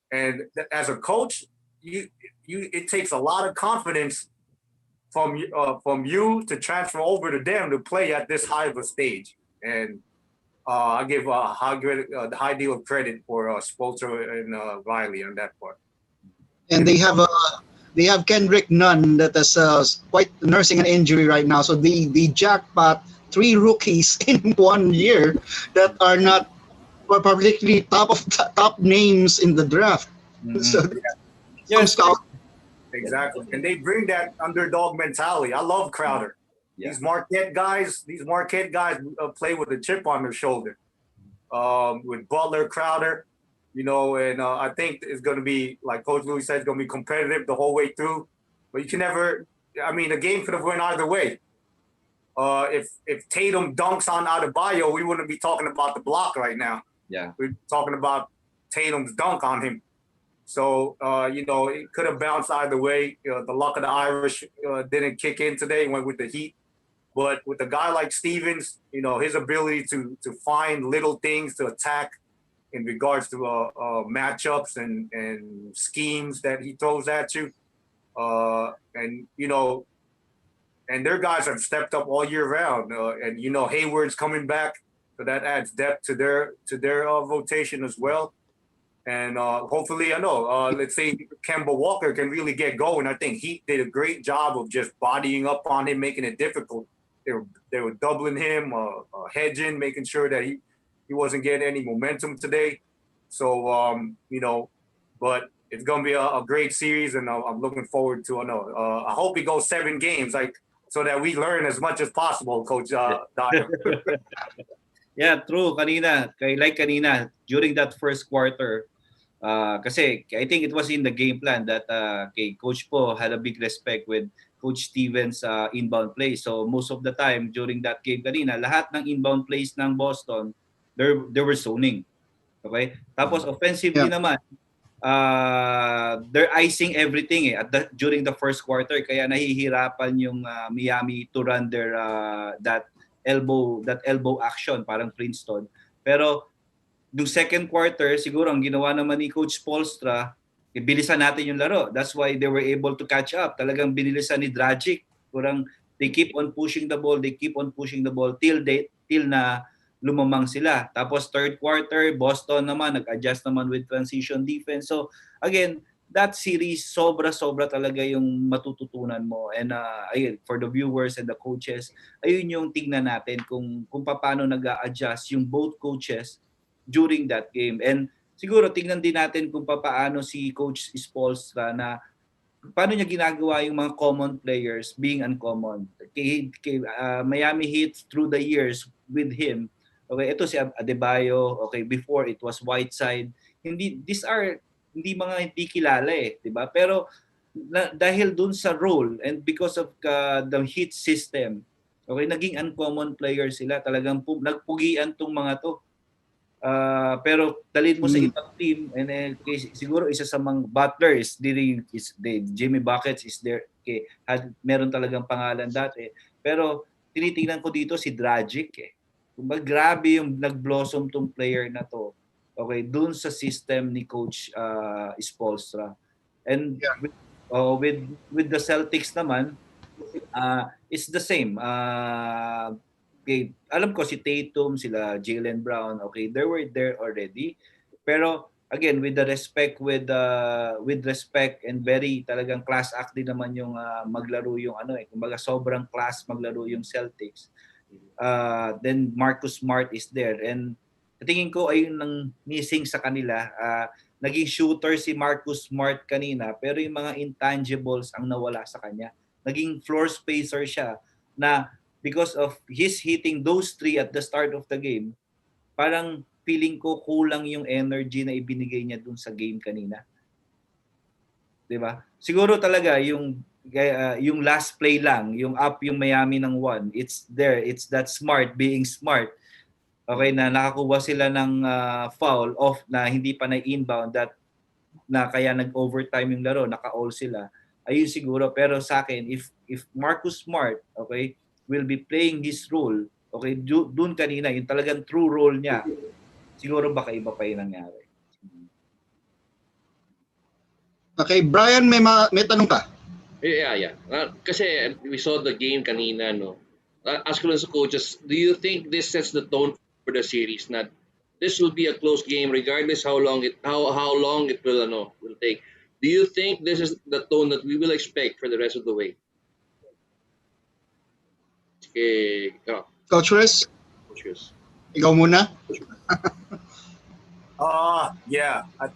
And as a coach, it takes a lot of confidence from you to transfer over to them to play at this high of a stage. And I give a high deal of credit for Spoelstra and Riley on that part. And they have Kendrick Nunn that is quite nursing an injury right now. So the jackpot 3 rookies in 1 year that are not particularly top names in the draft. So Yes. Exactly. And they bring that underdog mentality. I love Crowder. Yeah. These Marquette guys play with a chip on their shoulder. With Butler, Crowder, and I think it's going to be, like Coach Louie said, it's going to be competitive the whole way through. But you can never, the game could have went either way. If Tatum dunks on Adebayo, we wouldn't be talking about the block right now. Yeah. We're talking about Tatum's dunk on him. So, it could have bounced either way. The luck of the Irish didn't kick in today, went with the Heat. But with a guy like Stevens, his ability to find little things to attack in regards to matchups and schemes that he throws at you. And their guys have stepped up all year round. And Hayward's coming back, so that adds depth to their rotation as well. And hopefully, let's say Kemba Walker can really get going. I think he did a great job of just bodying up on him, making it difficult. They were doubling him, hedging, making sure that he wasn't getting any momentum today. So, but it's going to be a great series, and I'm looking forward to I hope it goes 7 games, so that we learn as much as possible, Coach Dayong. Yeah, true. Kanina, during that first quarter, kasi I think it was in the game plan that Coach Po had a big respect with Coach Stevens' inbound play. So most of the time during that game kanina, lahat ng inbound plays ng Boston, they were zoning. Okay? Tapos offensively naman, they're icing everything during the first quarter, kaya nahihirapan yung Miami to run their that elbow action, parang Princeton. Pero yung second quarter, siguro ang ginawa naman ni Coach Spoelstra, bilisan natin yung laro. That's why they were able to catch up. Talagang binilisan ni Dragic. They keep on pushing the ball till na lumamang sila. Tapos third quarter, Boston naman nag-adjust naman with transition defense. So again, that series sobra talaga yung matututunan mo. And ayun, for the viewers and the coaches, ayun yung tingnan natin kung paano nag-a-adjust yung both coaches during that game. And siguro tingnan din natin kung paano si Coach Spoelstra na paano niya ginagawa yung mga common players being uncommon. Miami Heat through the years with him. Okay, ito si Adebayo. Okay, before it was Whiteside. These are hindi kilala 'di ba? Pero dahil dun sa role and because of the Heat system, okay, naging uncommon players sila. Talagang nagpugian tong mga to. Pero dalhin mo sa ibang team, and siguro isa sa mga Butler is Jimmy Buckets is there. Okay, meron talagang pangalan dati. Pero tinitingnan ko dito si Dragic Kumbaga grabe yung nag-blossom tong player na to. Okay, dun sa system ni Coach Spoelstra. And with the Celtics naman, it's the same. Okay, alam ko si Tatum, sila Jaylen Brown, okay, they were there already. Pero again, with respect and very talagang class act din naman yung maglaro yung kumbaga sobrang class maglaro yung Celtics. Then Marcus Smart is there, and tingin ko ayun ang missing sa kanila. naging shooter si Marcus Smart kanina, pero yung mga intangibles ang nawala sa kanya. Naging floor spacer siya na because of his hitting those three at the start of the game, parang feeling ko kulang yung energy na ibinigay niya dun sa game kanina. 'Di ba? Siguro talaga yung last play lang, yung up yung Miami ng 1, it's there, it's that Smart being smart. Okay, na nakakuha sila ng foul off na hindi pa na-inbound that na kaya nag-overtime yung laro, naka-all sila. Ayun siguro, pero sa akin if Marcus Smart, okay, will be playing his role, okay, doon kanina yung talagang true role niya, siguro baka iba pa yung nangyari. Okay, Brian, may tanong ka? Yeah. Kasi we saw the game kanina, no. Ask ko lang sa coaches, do you think this sets the tone for the series? Not this will be a close game regardless how long it will take. Do you think this is the tone that we will expect for the rest of the way? Okay, Coach Chris, Coach Chris. ikaw muna. Yeah, I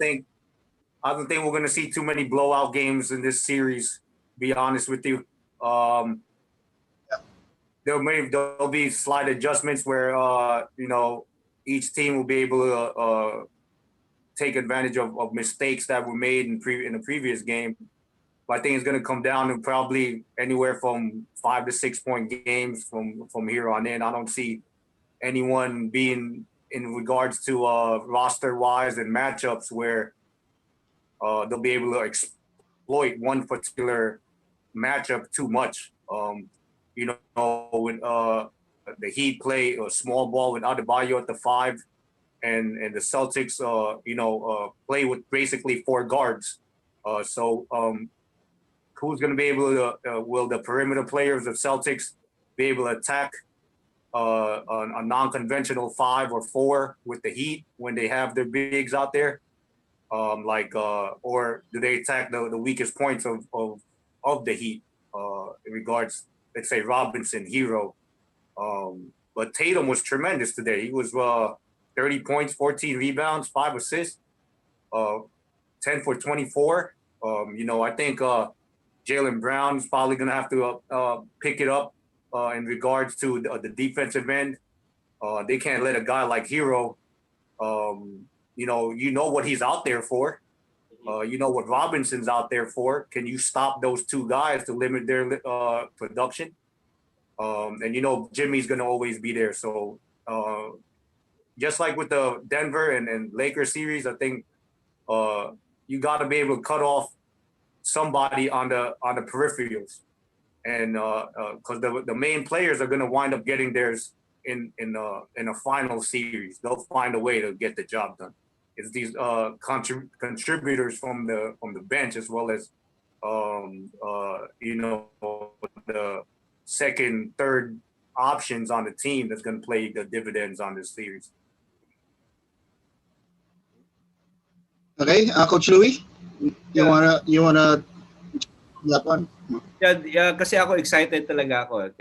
don't think we're going to see too many blowout games in this series, to be honest with you. There'll be slight adjustments where each team will be able to take advantage of mistakes that were made in the previous game. But I think it's going to come down to probably anywhere from 5 to 6 point games from here on in. I don't see anyone being, in regards to roster wise and matchups, where they'll be able to exploit one particular matchup too much. When the Heat play a small ball with Adebayo at the 5, and the Celtics, play with basically 4 guards. Who's going to be able to? Will the perimeter players of Celtics be able to attack a non-conventional 5 or 4 with the Heat when they have their bigs out there? Or do they attack the weakest points of the Heat in regards, let's say, Robinson, Hero? But Tatum was tremendous today. He was 30 points, 14 rebounds, 5 assists, 10 for 24. I think Jaylen Brown's probably going to have to pick it up in regards to the defensive end. They can't let a guy like Hero, you know what he's out there for. You know what Robinson's out there for. Can you stop those 2 guys to limit their production? And Jimmy's going to always be there. So just like with the Denver and Lakers series, I think you got to be able to cut off somebody on the peripherals, and because the main players are going to wind up getting theirs in a final series. They'll find a way to get the job done. It's these contributors from the bench, as well as the second, third options on the team that's going to play the dividends on this series. Okay, Coach Louie, you wanna that one? Yeah, kasi ako excited talaga ako.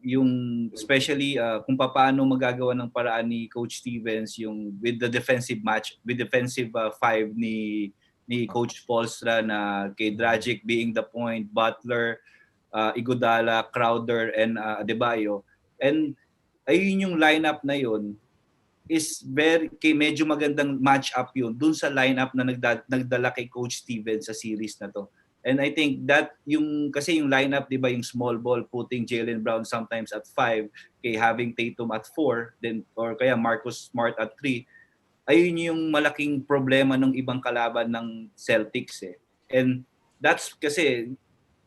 Yung especially kung paano magagawa ng paraan ni Coach Stevens yung with the defensive five ni Coach Polstra, na kay Dragic being the point, Butler, Iguodala, Crowder, and Adebayo. And ayun yung lineup na yun is medyo magandang match up yun dun sa lineup na nagdala kay Coach Stevens sa series na to. And I think that kasi yung lineup, 'di ba, yung small ball, putting Jaylen Brown sometimes at 5, kay having Tatum at 4, then or kaya Marcus Smart at 3, ayun yung malaking problema ng ibang kalaban ng Celtics eh. And that's kasi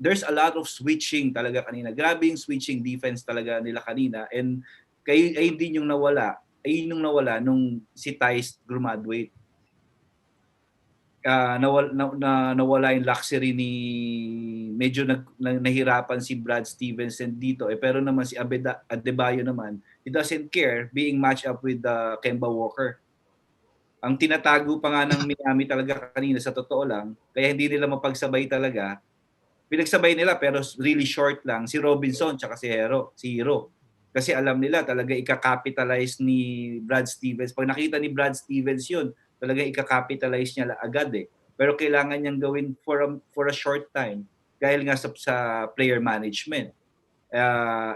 there's a lot of switching talaga kanina. Grabe yung switching defense talaga nila kanina, and ayun din yung nawala. Ayun yung nawala nung si Tice graduate. Nawala yung luxury ni medyo nahirapan si Brad Stevenson dito pero naman si Adebayo naman, he doesn't care being matched up with Kemba Walker. Ang tinatago pa nga ng Miami talaga kanina, sa totoo lang, kaya hindi nila mapagsabay talaga. Pinagsabay nila pero really short lang si Robinson tsaka si Hero. Kasi alam nila talaga ika-capitalize ni Brad Stevens. Pag nakita ni Brad Stevens yun, talagang ika-capitalize niya agad eh. Pero kailangan niyang gawin for a short time dahil nga sa player management.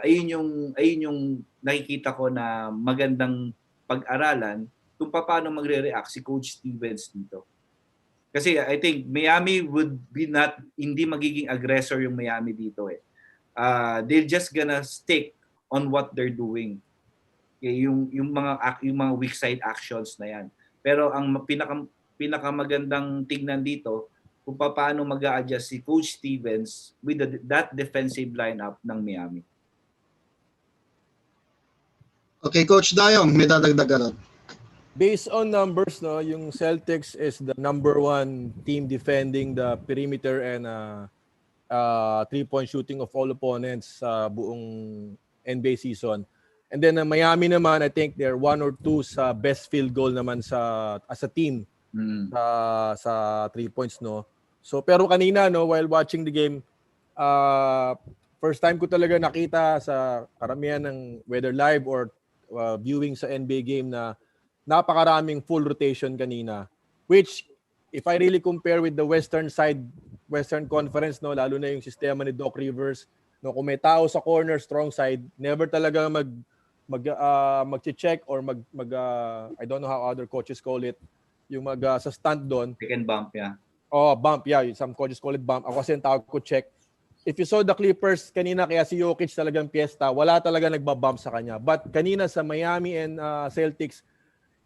Ayun yung nakikita ko na magandang pag-aralan kung paano magre-react si Coach Stevens dito. Kasi I think Miami would be hindi magiging aggressor yung Miami dito eh. They're just gonna stick on what they're doing. Yung mga weak side actions na yan. Pero ang pinakamagandang tignan dito kung paano mag-a-adjust si Coach Stevens with that defensive lineup ng Miami. Okay, Coach Dayong, may dadagdag ka doon. Based on numbers, no, yung Celtics is the number 1 team defending the perimeter and three-point shooting of all opponents sa buong NBA season. And then Miami naman, I think they're 1 or 2 sa best field goal naman as a team sa 3 points, no. So pero kanina, no, while watching the game, first time ko talaga nakita sa karamihan ng whether live or viewing sa NBA game na napakaraming full rotation kanina, which if I really compare with the Western Conference, no, lalo na yung sistema ni Doc Rivers, no, kung may tao sa corner strong side, never talaga mag-check or I don't know how other coaches call it, yung sa stunt doon. Pick and bump, yeah. Oh, bump, yeah. Some coaches call it bump. Ako kasi yung tawag ko check. If you saw the Clippers kanina, kaya si Jokic talagang piyesta, wala talaga nagbabump sa kanya. But kanina sa Miami and Celtics,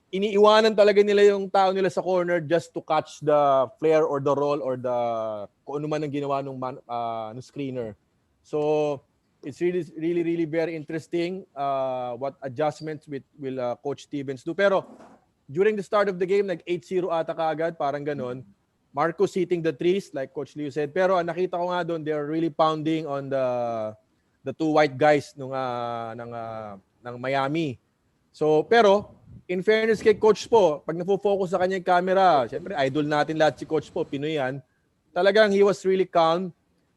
iniiwanan talaga nila yung tao nila sa corner just to catch the flare or the roll or kung ano man ang ginawa ng screener. So it's really very interesting what adjustments will Coach Stevens do. Pero during the start of the game, nag 8-0 ata kaagad, parang ganon. Marcus hitting the threes, like Coach Leo said. Pero nakita ko nga doon, they're really pounding on the 2 white guys ng Miami. So, pero in fairness kay Coach po, pag nafo-focus sa kanyang camera, syempre idol natin lahat si Coach po, Pinoy yan. Talagang he was really calm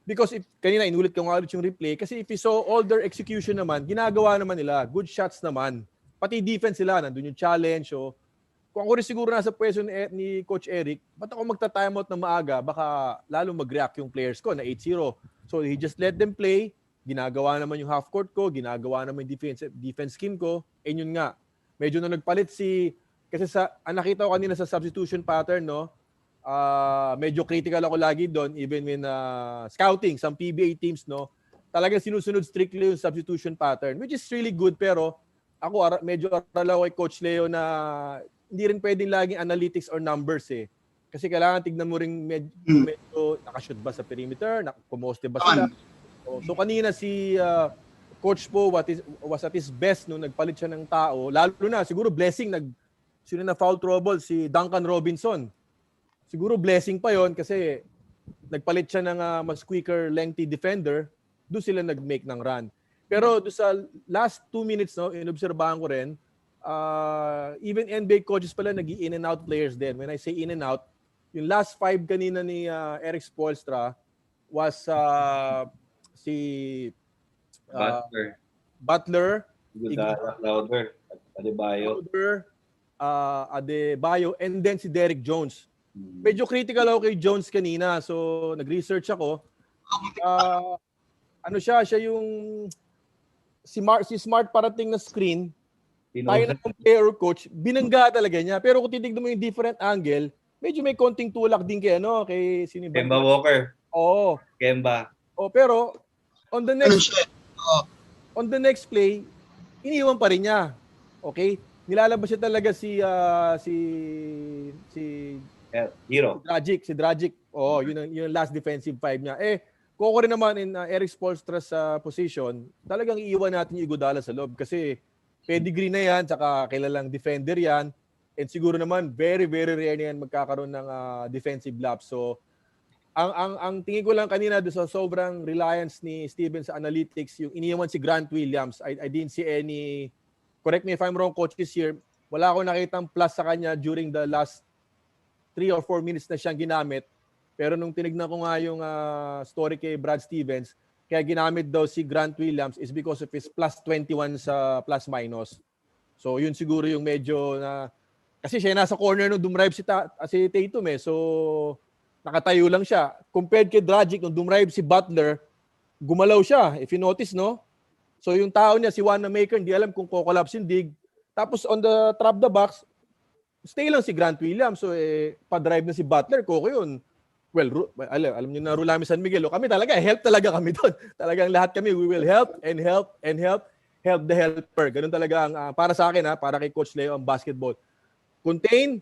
because kanina inulit ko nga ulit yung replay kasi if you saw all their execution naman, ginagawa naman nila, good shots naman. Pati defense sila, nandun yung challenge. So, kung ako rin siguro nasa pwesto ni Coach Eric, ba't ako magta-timeout na maaga? Baka lalo mag-react yung players ko na 8-0. So he just let them play. Ginagawa naman yung half court ko, ginagawa naman yung defense scheme ko. And yun nga, medyo na nagpalit kasi nakita ko kanina sa substitution pattern, no? Medyo critical ako lagi doon, even when scouting some PBA teams, no? Talagang sinusunod strictly yung substitution pattern, which is really good. Pero ako medyo aral ako kay Coach Leo na hindi rin pwedeng laging analytics or numbers eh. Kasi kailangan tignan mo rin medyo nakashoot ba sa perimeter, kumoste ba sila. So kanina si Coach po was at his best nung nagpalit siya ng tao. Lalo na siguro blessing sino na foul trouble si Duncan Robinson. Siguro blessing pa yon kasi nagpalit siya ng mas quicker lengthy defender, doon sila nag-make ng run. Pero doon sa last 2 minutes, no, inobserbahan ko rin, even NBA coaches pala nag-in and out players din. When I say in and out, yung last 5 kanina ni Eric Spoelstra was si Butler, Adebayo, and then si Derrick Jones. Medyo critical ako kay Jones kanina. So nag-research ako. Siya yung si Smart parating na screen. Tayo na ng player or coach, binangga talaga niya. Pero kung titignan mo yung different angle, medyo may konting tulak din kay Kemba Walker. Oo. Kemba. Pero on the next play, iniwan pa rin niya. Okay? Nilalabas siya talaga si Hero. Si Dragic. Yun ang last defensive 5 niya. Kung ako rin naman in Eric Spoelstra's position, talagang iiwan natin yung Iguodala sa loob kasi pedigree na yan, saka kilalang defender yan. And siguro naman, very, very rare na yan magkakaroon ng defensive lapse. So, ang tingin ko lang kanina doon sa sobrang reliance ni Steven sa analytics, yung iniwan si Grant Williams. I didn't see any, correct me if I'm wrong, coaches here, wala akong nakitang plus sa kanya during the last 3 or 4 minutes na siyang ginamit. Pero nung tinignan ko nga yung story kay Brad Stevens, kaya ginamit daw si Grant Williams is because of his plus 21 sa plus minus. So yun siguro yung medyo na Kasi siya nasa corner nung dumrive si Tatum eh. So, nakatayo lang siya. Compared kay Dragic, nung dumrive si Butler, gumalaw siya. If you notice, no? So, yung tao niya, si Wanamaker, hindi alam kung kokolapse yung dig. Tapos, on the trap the box, stay lang si Grant Williams. So, pa-drive na si Butler, koko yun. Well, alam niyo na Rulami San Miguel. Kami talaga, help talaga kami doon. Talagang lahat kami, we will help and help and help. Help the helper. Ganun talaga ang, para sa akin, para kay Coach Leo, ang basketball. Contain,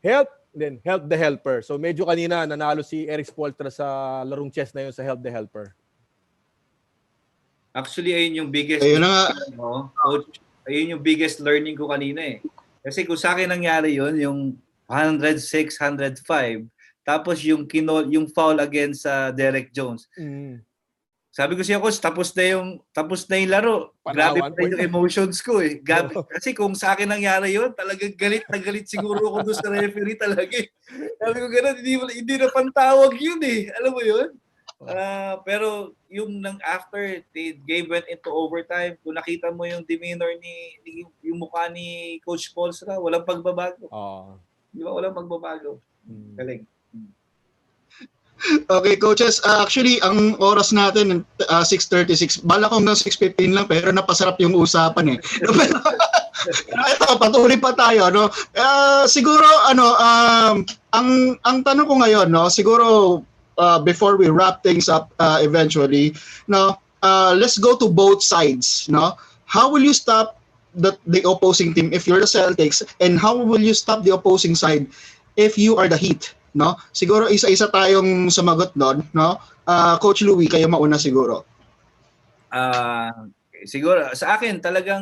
help, then help the helper. So medyo kanina nanalo si Eric Spoelstra sa larong chess na yun sa help the helper. Actually, ayun yung biggest coach. Ayun yung biggest learning ko kanina eh. Kasi kung sa akin nangyari yun, yung 106, 105, tapos yung foul against Derek Jones. Sabi ko siya, coach, tapos na yung laro. Grabe pa yung emotions ko eh. Kasi kung sa akin nangyari yun, talagang galit na galit siguro ako doon sa referee talaga eh. Sabi ko gano'n, hindi na pantawag yun eh. Alam mo yun? Pero yung after the game went into overtime, kung nakita mo yung demeanor yung mukha ni Coach Spoelstra, walang pagbabago. Di ba? Walang pagbabago. Galing. Okay, coaches. Actually, ang oras natin 6:36. Bala ko hanggang 6:15 lang pero napasarap yung usapan eh. Pero ito, patuloy pa tayo, no? Siguro ang tanong ko ngayon, no, siguro before we wrap things up eventually, no, let's go to both sides, no? How will you stop the opposing team if you're the Celtics, and how will you stop the opposing side if you are the Heat? No? Siguro isa-isa tayong sumagot doon, no? Coach Louie, kayo mauna siguro. Siguro sa akin talagang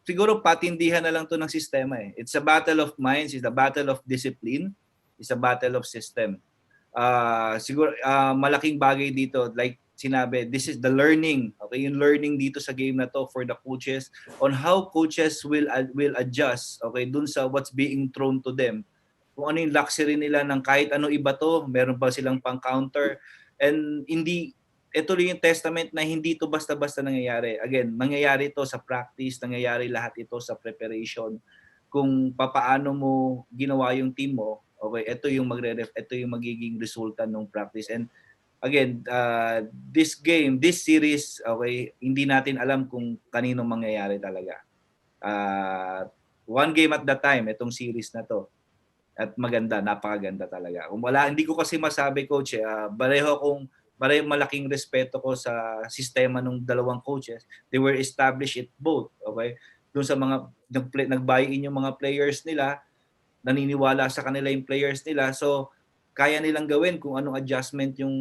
siguro patindihan na lang 'to ng sistema eh. It's a battle of minds, it's a battle of discipline, it's a battle of system. Siguro malaking bagay dito, like sinabi, this is the learning. Okay, yung learning dito sa game na to for the coaches on how coaches will adjust, okay, dun sa what's being thrown to them. Kung ano yung luxury nila ng kahit ano iba to, meron pa silang pang-counter. And ito rin yung testament na hindi to basta-basta nangyayari. Again, nangyayari to sa practice, nangyayari lahat ito sa preparation. Kung papaano mo ginawa yung team mo, okay, ito yung magiging resulta ng practice. And again, this series, okay, hindi natin alam kung kanino mangyayari talaga. One game at the time, itong series na to. At maganda, napakaganda talaga. Kung hindi ko kasi masabi, coach, pareho malaking respeto ko sa sistema ng dalawang coaches. They were established it both, okay? Doon sa mga nag-buy in yung mga players nila, naniniwala sa kanila yung players nila. So, kaya nilang gawin kung anong adjustment yung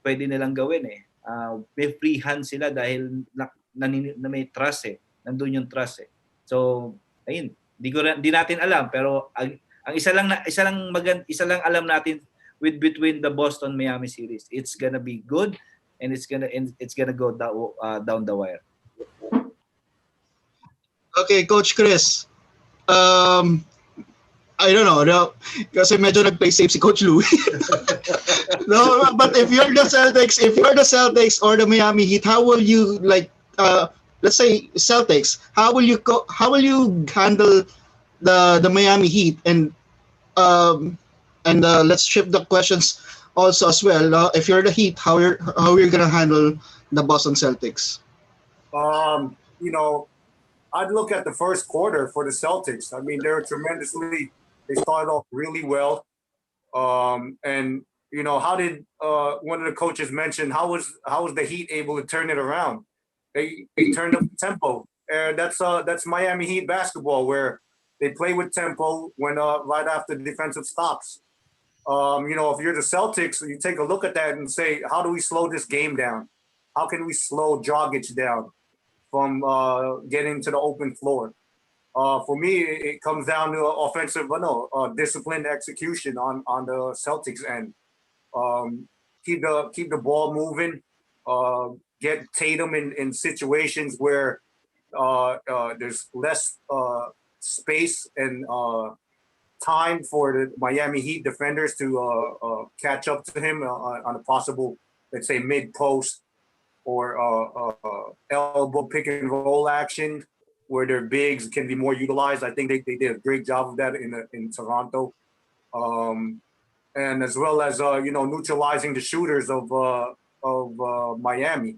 pwede nilang gawin eh. May free hand sila dahil na may trust eh. Nandun yung trust eh. So, ayun, di natin alam pero ang isa lang alam natin between the Boston Miami series, it's gonna be good and it's gonna go down the wire. Okay, Coach Chris. I don't know, no, kasi medyo nag-play safe si Coach Louie. No, but if you're the Celtics or the Miami Heat, how will you let's say Celtics, how will you handle the Miami Heat and let's shift the questions also as well. If you're the Heat, how you're gonna handle the Boston Celtics? I'd look at the first quarter for the Celtics. I mean, they started off really well. And how did one of the coaches mention how was the Heat able to turn it around? They turned up the tempo. And that's Miami Heat basketball where they play with tempo when right after the defensive stops. If you're the Celtics, you take a look at that and say, how do we slow this game down? How can we slow Dragic down from getting to the open floor? For me, it comes down to offensive, disciplined execution on the Celtics end. Keep the ball moving. Get Tatum in situations where there's less space and time for the Miami Heat defenders to catch up to him on a possible, let's say, mid post or elbow pick and roll action. where their bigs can be more utilized. I think they did a great job of that in Toronto. And as well as neutralizing the shooters of Miami.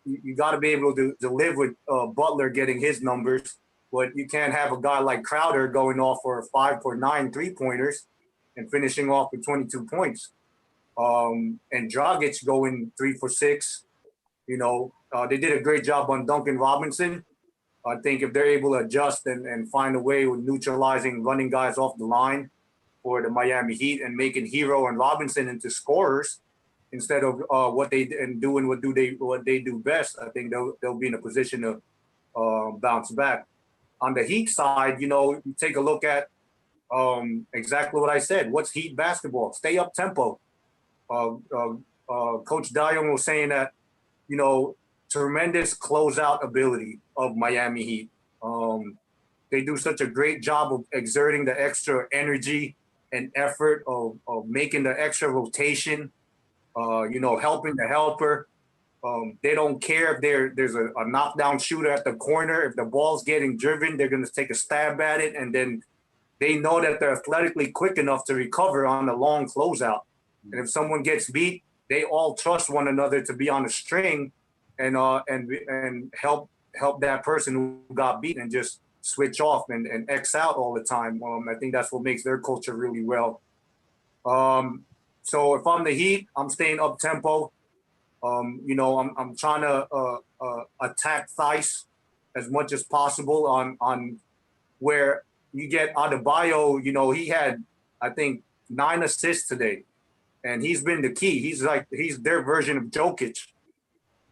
You got to be able to live with Butler getting his numbers, but you can't have a guy like Crowder going off for 5 for 9 3-pointers and finishing off with 22 points. And Dragic going 3 for 6. They did a great job on Duncan Robinson. I think if they're able to adjust and find a way with neutralizing running guys off the line for the Miami Heat and making Hero and Robinson into scorers instead of what they do best, I think they'll be in a position to bounce back. On the Heat side, you take a look at exactly what I said. What's Heat basketball? Stay up tempo. Coach Dayong was saying that, tremendous closeout ability of Miami Heat. They do such a great job of exerting the extra energy and effort of making the extra rotation, helping the helper. They don't care if there's a knockdown shooter at the corner. If the ball's getting driven, they're going to take a stab at it, and then they know that they're athletically quick enough to recover on a long closeout. And if someone gets beat, they all trust one another to be on a string and help that person who got beat and just switch off and X out all the time. I think that's what makes their culture really well. So if I'm the Heat, I'm staying up tempo. I'm trying to attack Theis as much as possible on where you get Adebayo. He had, I think, 9 assists today, and he's been the key. He's their version of Jokic.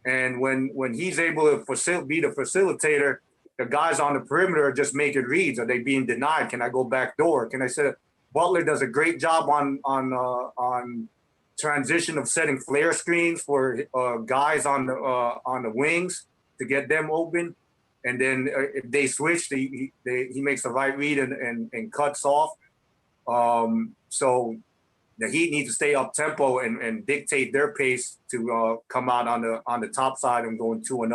And when he's able to be the facilitator, the guys on the perimeter are just making reads. Are they being denied? Can I go back door? Can I set it? Butler does a great job on transition of setting flare screens for guys on the wings to get them open. And then if they switch, he makes the right read and cuts off. So the Heat need to stay up tempo and dictate their pace to come out on the top side and going 2-0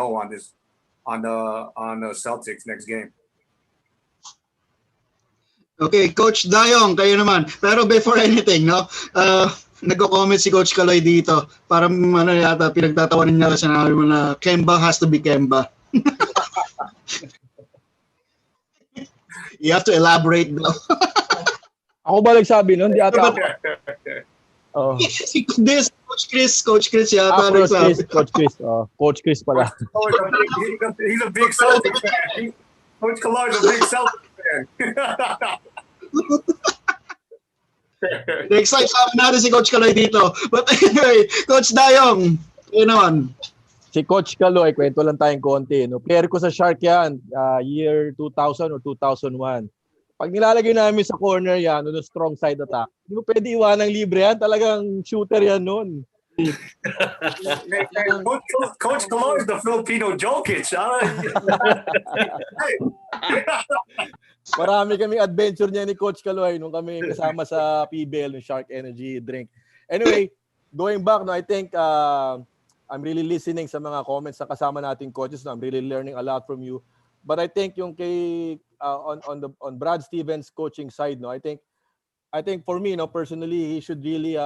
on the Celtics next game. Okay, Coach Dayong, kayo naman. Pero before anything, nagko-comment si Coach Kaloy dito. Parang yata pinagtatawanan niya kasi sinabi mo na Kemba has to be Kemba. You have to elaborate though. Ako ba nagsabi nun? Di ata ako. Oh. This Coach Chris yata nagsabi. Coach Chris. Coach Chris pala. He's a big Celtics fan. Coach Kaloy's a big Celtics fan. Next time, sabi natin si Coach Kaloy dito. But anyway, Coach Dayong, Si Coach Kaloy, kwento lang tayong konti. Player ko sa Shark yan, year 2000 or 2001. Pag nilalagay namin sa corner yan, strong side attack, hindi mo pwede iwanang libre yan. Talagang shooter yan noon. Coach Kaloy is the Filipino Jokic. Marami kaming adventure niya ni Coach Kaloy nung kami kasama sa PBL, ng Shark Energy Drink. Anyway, going back, I think I'm really listening sa mga comments na kasama nating coaches. I'm really learning a lot from you. But I think yung kay on Brad Stevens coaching side, I think for me, personally, he should really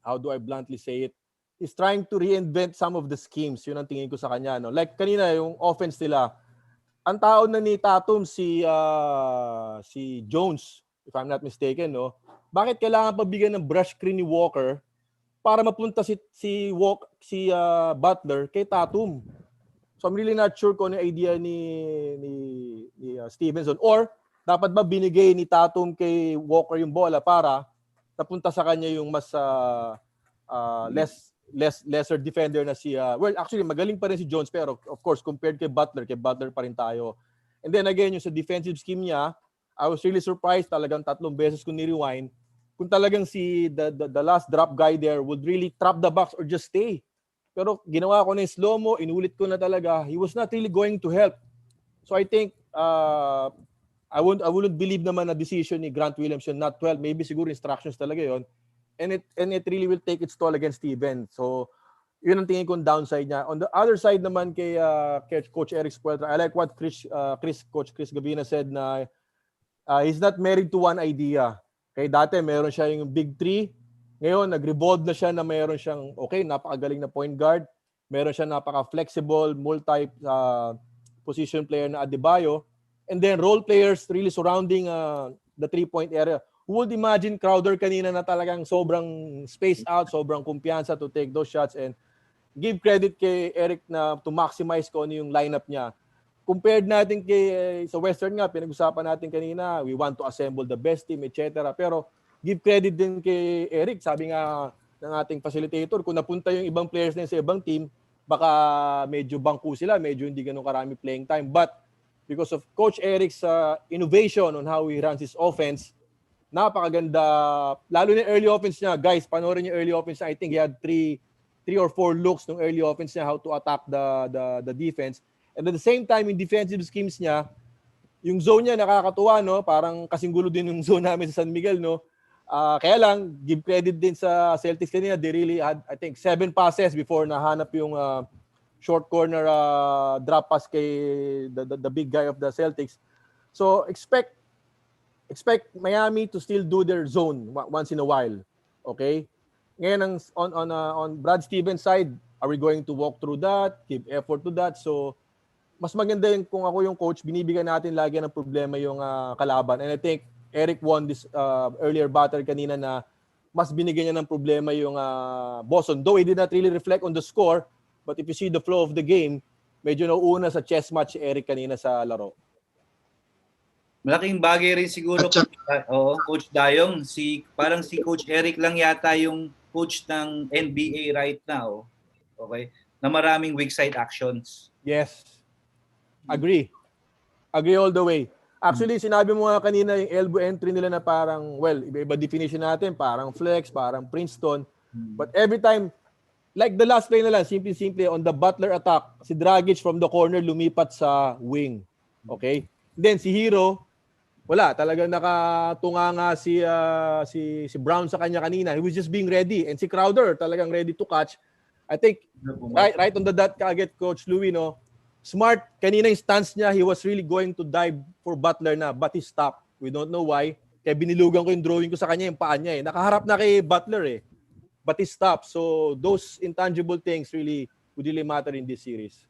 how do I bluntly say it? He's trying to reinvent some of the schemes. Yun ang tingin ko sa kanya. Like kanina, yung offense nila, ang tao na ni Tatum si Jones, if I'm not mistaken, bakit kailangan pabigyan ng brush screen ni Walker para mapunta si Butler kay Tatum? So I'm really not sure kung ano yung idea ni Stevenson, or dapat ba binigay ni Tatum kay Walker yung bola para napunta sa kanya yung mas lesser defender na well, actually magaling pa rin si Jones, pero of course compared kay Butler pa rin tayo. And then again, yung sa defensive scheme niya, I was really surprised. Talagang 3 beses ko ni-rewind kung talagang the last drop guy there would really trap the box or just stay. Pero ginawa ko na yung slow-mo, inulit ko na talaga. He was not really going to help. So I think I wouldn't believe naman na decision ni Grant Williamson not 12. Maybe siguro instructions talaga yon. And it really will take its toll against Steven. So Yun ang tingin kong downside niya. On the other side naman kay Coach Eric Spoelstra, I like what Coach Chris Gavina said na he's not married to one idea. Kaya dati meron siya yung big three. Ngayon, nag-revolve na siya na meron siyang, napakagaling na point guard. Meron siya napaka-flexible, multi-position player na Adebayo. And then role players really surrounding the three-point area. Who would imagine Crowder kanina na talagang sobrang spaced out, sobrang kumpiyansa to take those shots, and give credit kay Eric na to maximize ko ano yung lineup niya. Compared natin sa Western nga, pinag-usapan natin kanina, we want to assemble the best team, etc. Pero give credit din kay Eric. Sabi nga ng ating facilitator, kung napunta yung ibang players na sa ibang team, baka medyo bangko sila, medyo hindi ganun karami playing time. But because of Coach Eric's innovation on how he runs his offense, napakaganda. Lalo na early offense niya. Guys, panoorin yung early offense niya. I think he had three or four looks ng early offense niya how to attack the defense. And at the same time, in defensive schemes niya, yung zone niya nakakatuwa, no? Parang kasing gulo din yung zone namin sa San Miguel, no? Kaya lang, give credit din sa Celtics kanina. They really had, I think, 7 passes before nahanap yung short corner drop pass kay the big guy of the Celtics. So, expect Miami to still do their zone once in a while. Okay? Ngayon, on Brad Stevens' side, are we going to walk through that? Give effort to that? So, mas maganda yung kung ako yung coach, binibigyan natin lagi ng problema yung kalaban. And I think Eric won this earlier battle kanina na mas binigyan niya ng problema yung Boston. Though he did not really reflect on the score, but if you see the flow of the game, medyo nauuna sa chess match si Eric kanina sa laro. Malaking bagay rin siguro, Coach Dayong. Parang si Coach Eric lang yata yung coach ng NBA right now. Okay? Na maraming weak side actions. Yes. Agree all the way. Actually, sinabi mo nga kanina yung elbow entry nila na parang, iba-iba definition natin, parang flex, parang Princeton. But every time, like the last play na lang, simple on the Butler attack, si Dragic from the corner lumipat sa wing. Okay? Then si Hero, wala, talagang nakatunga nga si Brown sa kanya kanina. He was just being ready. And si Crowder, talagang ready to catch. I think, right on the dot kaagad, Coach Louie, no? Smart, kanina yung stance niya, he was really going to dive for Butler na, but he stopped. We don't know why. Kaya binilugan ko yung drawing ko sa kanya, yung paa niya. Nakaharap na kay Butler but he stopped. So those intangible things would really matter in this series.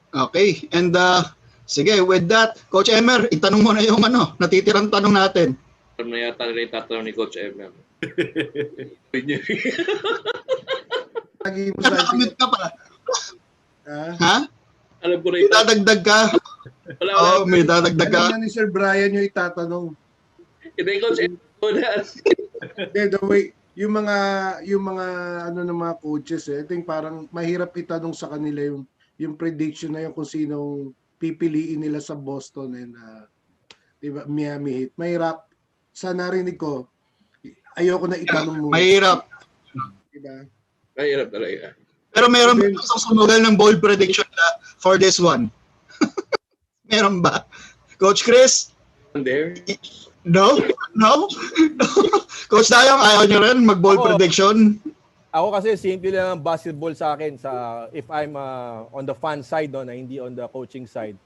Okay, and sige, with that, Coach Emer, itanong mo na yung natitirang tanong natin. Alam na yata nila yung tatanong ni Coach Emer. Lagi mo sa Nakamute ka pa. Ha? Alam ko na May dadagdag ka. Wala. May dadagdag ka. Ano ni Sir Brian yung itatanong? Hindi, Coach Emer. The way, yung mga ng mga coaches, I think parang mahirap itanong sa kanila yung prediction na yung kung sinong pipiliin nila sa Boston and diba, Miami Heat. Mahirap. Sa narinig ko, ayoko na itanong mo. Mahirap. Diba? Mahirap talaga. Pero meron ba isang sumugal ng bold prediction na for this one? Meron ba? Coach Chris? There? No? Coach Dayong, ayaw nyo rin mag-bold prediction? Ako kasi simple lang ang basketball sa akin if I'm on the fan side na hindi on the coaching side.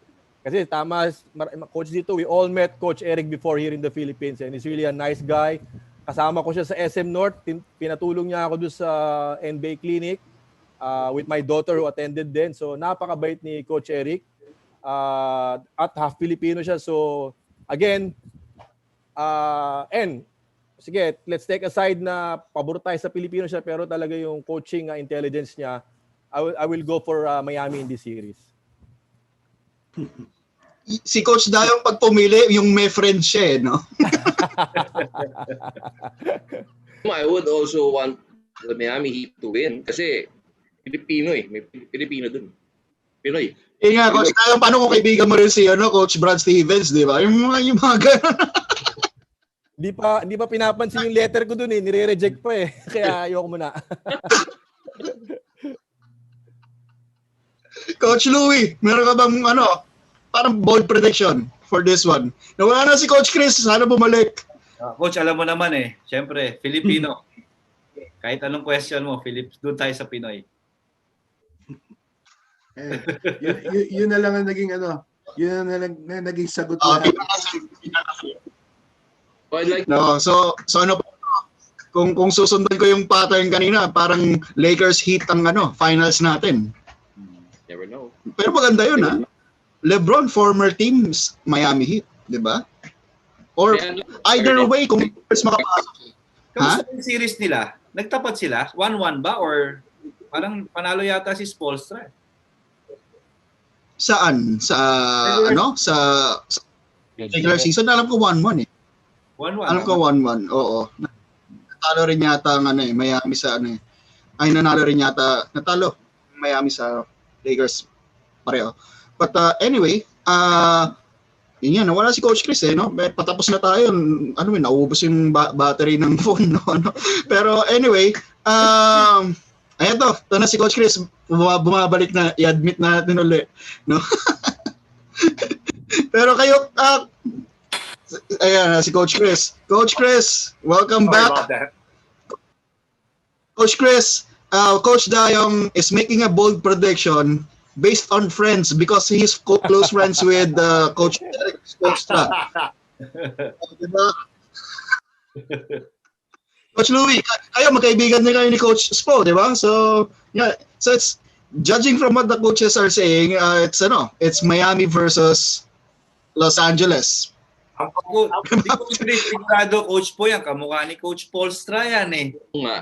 Kasi tama, coach dito, we all met Coach Eric before here in the Philippines and he's really a nice guy. Kasama ko siya sa SM North, pinatulong niya ako doon sa NBA clinic with my daughter who attended din. So napakabait ni Coach Eric at half Filipino siya. So again, and sige, let's take aside na pabor tayo sa Pilipino siya pero talaga yung coaching intelligence niya, I will go for Miami in this series. Si Coach Dayong pag pumili, yung may friend siya no? I would also want the Miami Heat to win kasi Pilipino May Pilipino dun. Pinoy. Nga, Coach Dayong, paano kung kaibigan mo rin si Coach Brad Stevens, di ba? Yung mga gano'n. Di pa pinapansin yung letter ko dun nire-reject pa Kaya ayoko muna. Coach Louie, meron ka bang parang bold prediction for this one? Nawala na si Coach Chris, sana bumalik. Coach, alam mo naman Siyempre, Filipino. Kahit anong question mo, Philip, doon tayo sa Pinoy. Yun na lang ang naging yun na lang na naging sagot lahat. So I'd like No, so ano kung susundan ko yung pattern kanina, parang Lakers Heat ang finals natin. never know. Pero maganda yun ha. LeBron former teams Miami Heat, 'di ba? Or either way kung Lakers makapasok. Kamusta yung series nila? Nagtapat sila? 1-1 ba? Or parang panalo yata si Spoelstra? Saan? Sa regular season alam ko 1-1 eh. 1-1. Alam ko 1-1. Oo. Natalo rin yata ang Miami sa Ay nanalo rin yata. Natalo Miami sa Lakers pareho. But anyway, yun yan, wala si Coach Chris no? Patapos na tayo. Naubos yung battery ng phone no. Pero anyway, ayan to na si Coach Chris bumabalik na, i-admit natin ulit, no? Pero kayo ayan si Coach Chris. Coach Chris, welcome Sorry back. about that. Coach Chris, Coach Dayong is making a bold prediction based on friends because he's close friends with Coach Spoelstra. Diba? Coach Louie, kayo magkaibigan din kayo ni Coach Spo, di ba? So, yeah. So it's judging from what the coaches are saying, it's Miami versus Los Angeles. Hindi ko sigurado, Coach Po yan. Kamukha ni Coach Spoelstra yan eh. Nga.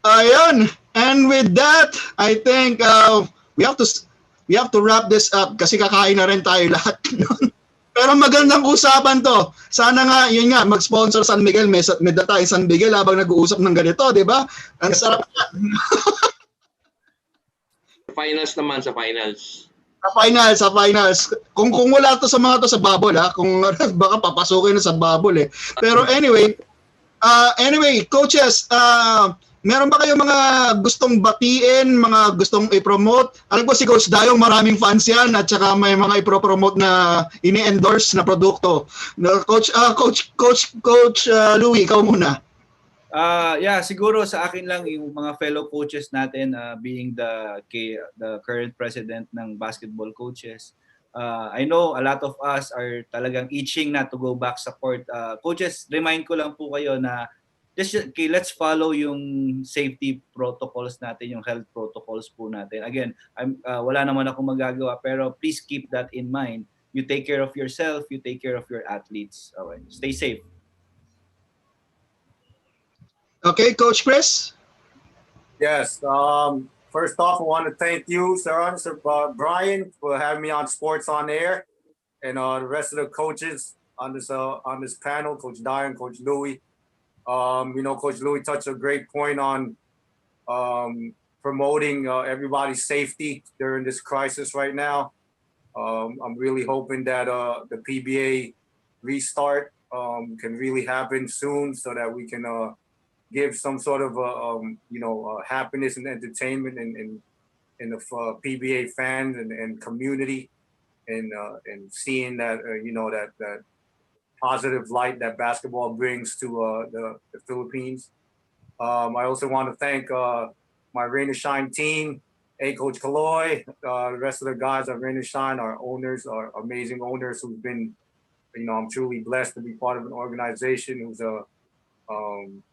Ayun. And with that, I think we have to wrap this up kasi kakain na rin tayo lahat. Pero magandang usapan to. Sana nga, yun nga, mag-sponsor San Miguel. May tayo San Miguel habang nag-uusap ng ganito, di ba? Ang sarap. Finals naman, sa finals. Sa finals. Kung wala to sa mga to sa bubble ha, kung baka papasukin na sa bubble eh. Pero anyway, coaches, meron ba kayong mga gustong batiin, mga gustong i-promote? Alam ko si Coach Dayong maraming fans yan at saka may mga i-promote na ini-endorse na produkto. No, Coach Louie, ikaw muna. Siguro sa akin lang yung mga fellow coaches natin, being the current president ng basketball coaches. I know a lot of us are talagang itching na to go back sa court. Coaches, remind ko lang po kayo na let's follow yung safety protocols natin, yung health protocols po natin. Again, wala naman ako magagawa, pero please keep that in mind. You take care of yourself, you take care of your athletes. Okay. Stay safe. Okay, Coach Chris? Yes. First off, I want to thank you, Sir Brian, for having me on Sports on Air, and the rest of the coaches on this panel, Coach Dayong, Coach Louie. Coach Louie touched a great point on promoting everybody's safety during this crisis right now. I'm really hoping that the PBA restart can really happen soon so that we can give some sort of happiness and entertainment in the PBA fans and community, and seeing that that positive light that basketball brings to the Philippines. I also want to thank my Rain and Shine team, Coach Kaloy, the rest of the guys at Rain and Shine, our owners, our amazing owners who've been, I'm truly blessed to be part of an organization who's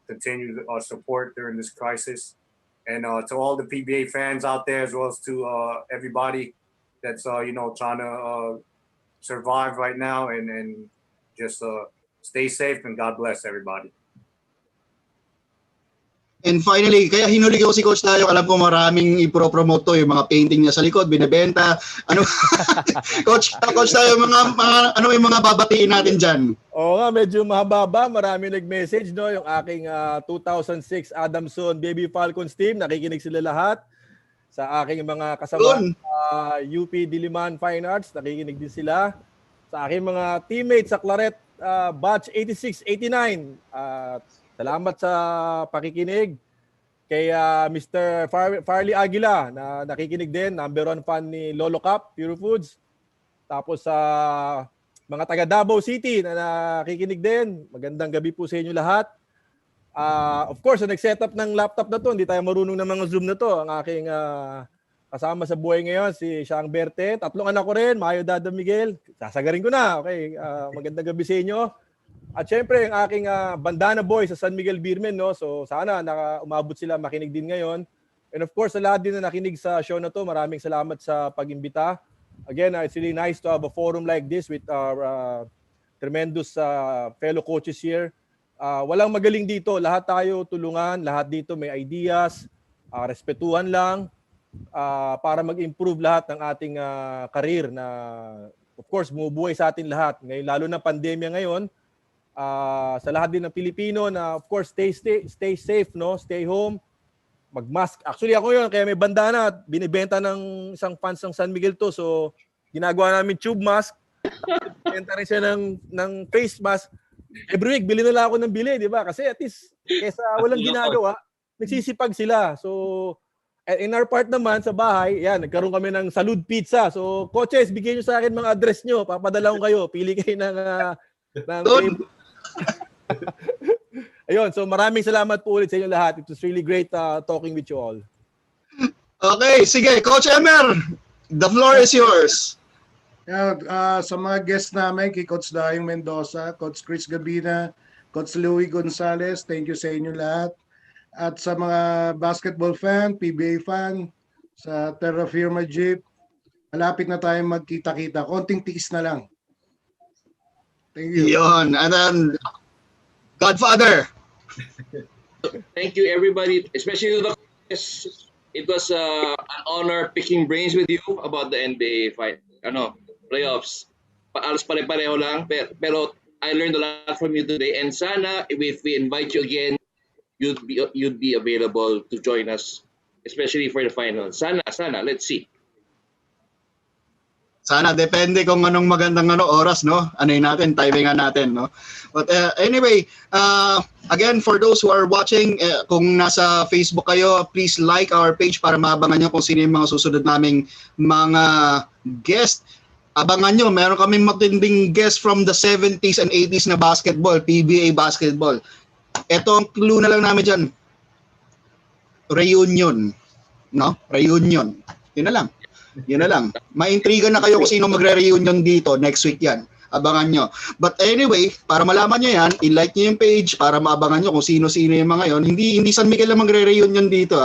continue our support during this crisis. And to all the PBA fans out there, as well as to everybody that's trying to survive right now, and just stay safe, and God bless everybody. And finally, kaya hinuli ko si Coach Dayong, alam ko maraming i-promote to, yung mga painting niya sa likod, binebenta. Coach Dayong, yung mga babatiin natin dyan? Oo nga, medyo mahaba, marami nag-message, no? Yung aking 2006 Adamson Baby Falcons team, nakikinig sila lahat. Sa aking mga kasama UP Diliman Fine Arts, nakikinig din sila. Sa aking mga teammates sa Claret Batch 86-89, salamat sa pakikinig. Kay Mr. Farley Aguila na nakikinig din, number 1 fan ni Lolo Cap, Pure Foods. Tapos sa mga taga Davao City na nakikinig din, magandang gabi po sa inyo lahat. Of course, nag-set up ng laptop na to, hindi tayo marunong ng mga Zoom na to. Ang aking kasama sa buhay ngayon, si Siang Berte. 3 anak ko rin, Mayo, Dada, Miguel. Sasagarin ko na. Okay, magandang gabi sa inyo. At syempre, ang aking bandana boy sa San Miguel Beermen, no? So sana umabot sila, makinig din ngayon. And of course, sa lahat din na nakinig sa show na to, maraming salamat sa pag-imbita. Again, it's really nice to have a forum like this with our tremendous fellow coaches here. Walang magaling dito. Lahat tayo tulungan. Lahat dito may ideas. Respetuhan lang para mag-improve lahat ng ating career na, of course, bumubuhay sa atin lahat. Ngayon, lalo na pandemya ngayon, sa lahat din ng Pilipino na, of course, stay safe, no? Stay home. Mag-mask. Actually, ako yun, kaya may bandana at binibenta ng isang fans ng San Miguel to. So, ginagawa namin tube mask. Benta rin siya ng face mask. Every week, bili na lang ako ng bili, di ba? Kasi at least, kesa walang ginagawa, nagsisipag sila. So, in our part naman, sa bahay, yan, nagkaroon kami ng Salud Pizza. So, coaches, bigyan nyo sa akin mga address nyo. Papadala ko kayo. Pili kayo ng Ayun, so maraming salamat po ulit sa inyo lahat. It was really great talking with you all. Okay, sige. Coach Emer, the floor is yours. Sa mga guests namin, kay Coach Dayong Mendoza, Coach Chris Gavina, Coach Louie Gonzalez, thank you sa inyo lahat. At sa mga basketball fan, PBA fan, sa Terra Firma Jeep, malapit na tayong magkita-kita. Konting tiis na lang. Thank you. Yun. And then, Godfather. Thank you, everybody, especially to the coaches. It was an honor picking brains with you about the NBA playoffs. Alas pare-pareho lang, pero I learned a lot from you today. And sana, if we invite you again, you'd be available to join us, especially for the final. Sana, let's see. Sana, depende kung anong magandang oras, no? Ano'y natin, timingan natin, no? But anyway, again, for those who are watching, kung nasa Facebook kayo, please like our page para maabangan nyo kung sino yung mga susunod naming mga guest. Abangan nyo, meron kaming matinding guest from the 70s and 80s na basketball, PBA basketball. Ito ang clue na lang namin dyan. Reunion. No? Reunion. Yun na lang. Yun na lang. Maintriga na kayo kung sino magre-reunion dito. Next week yan. Abangan nyo. But anyway, para malaman nyo yan, i-like nyo yung page para maabangan nyo kung sino-sino yung mga yon. Hindi San Miguel lang magre-reunion dito.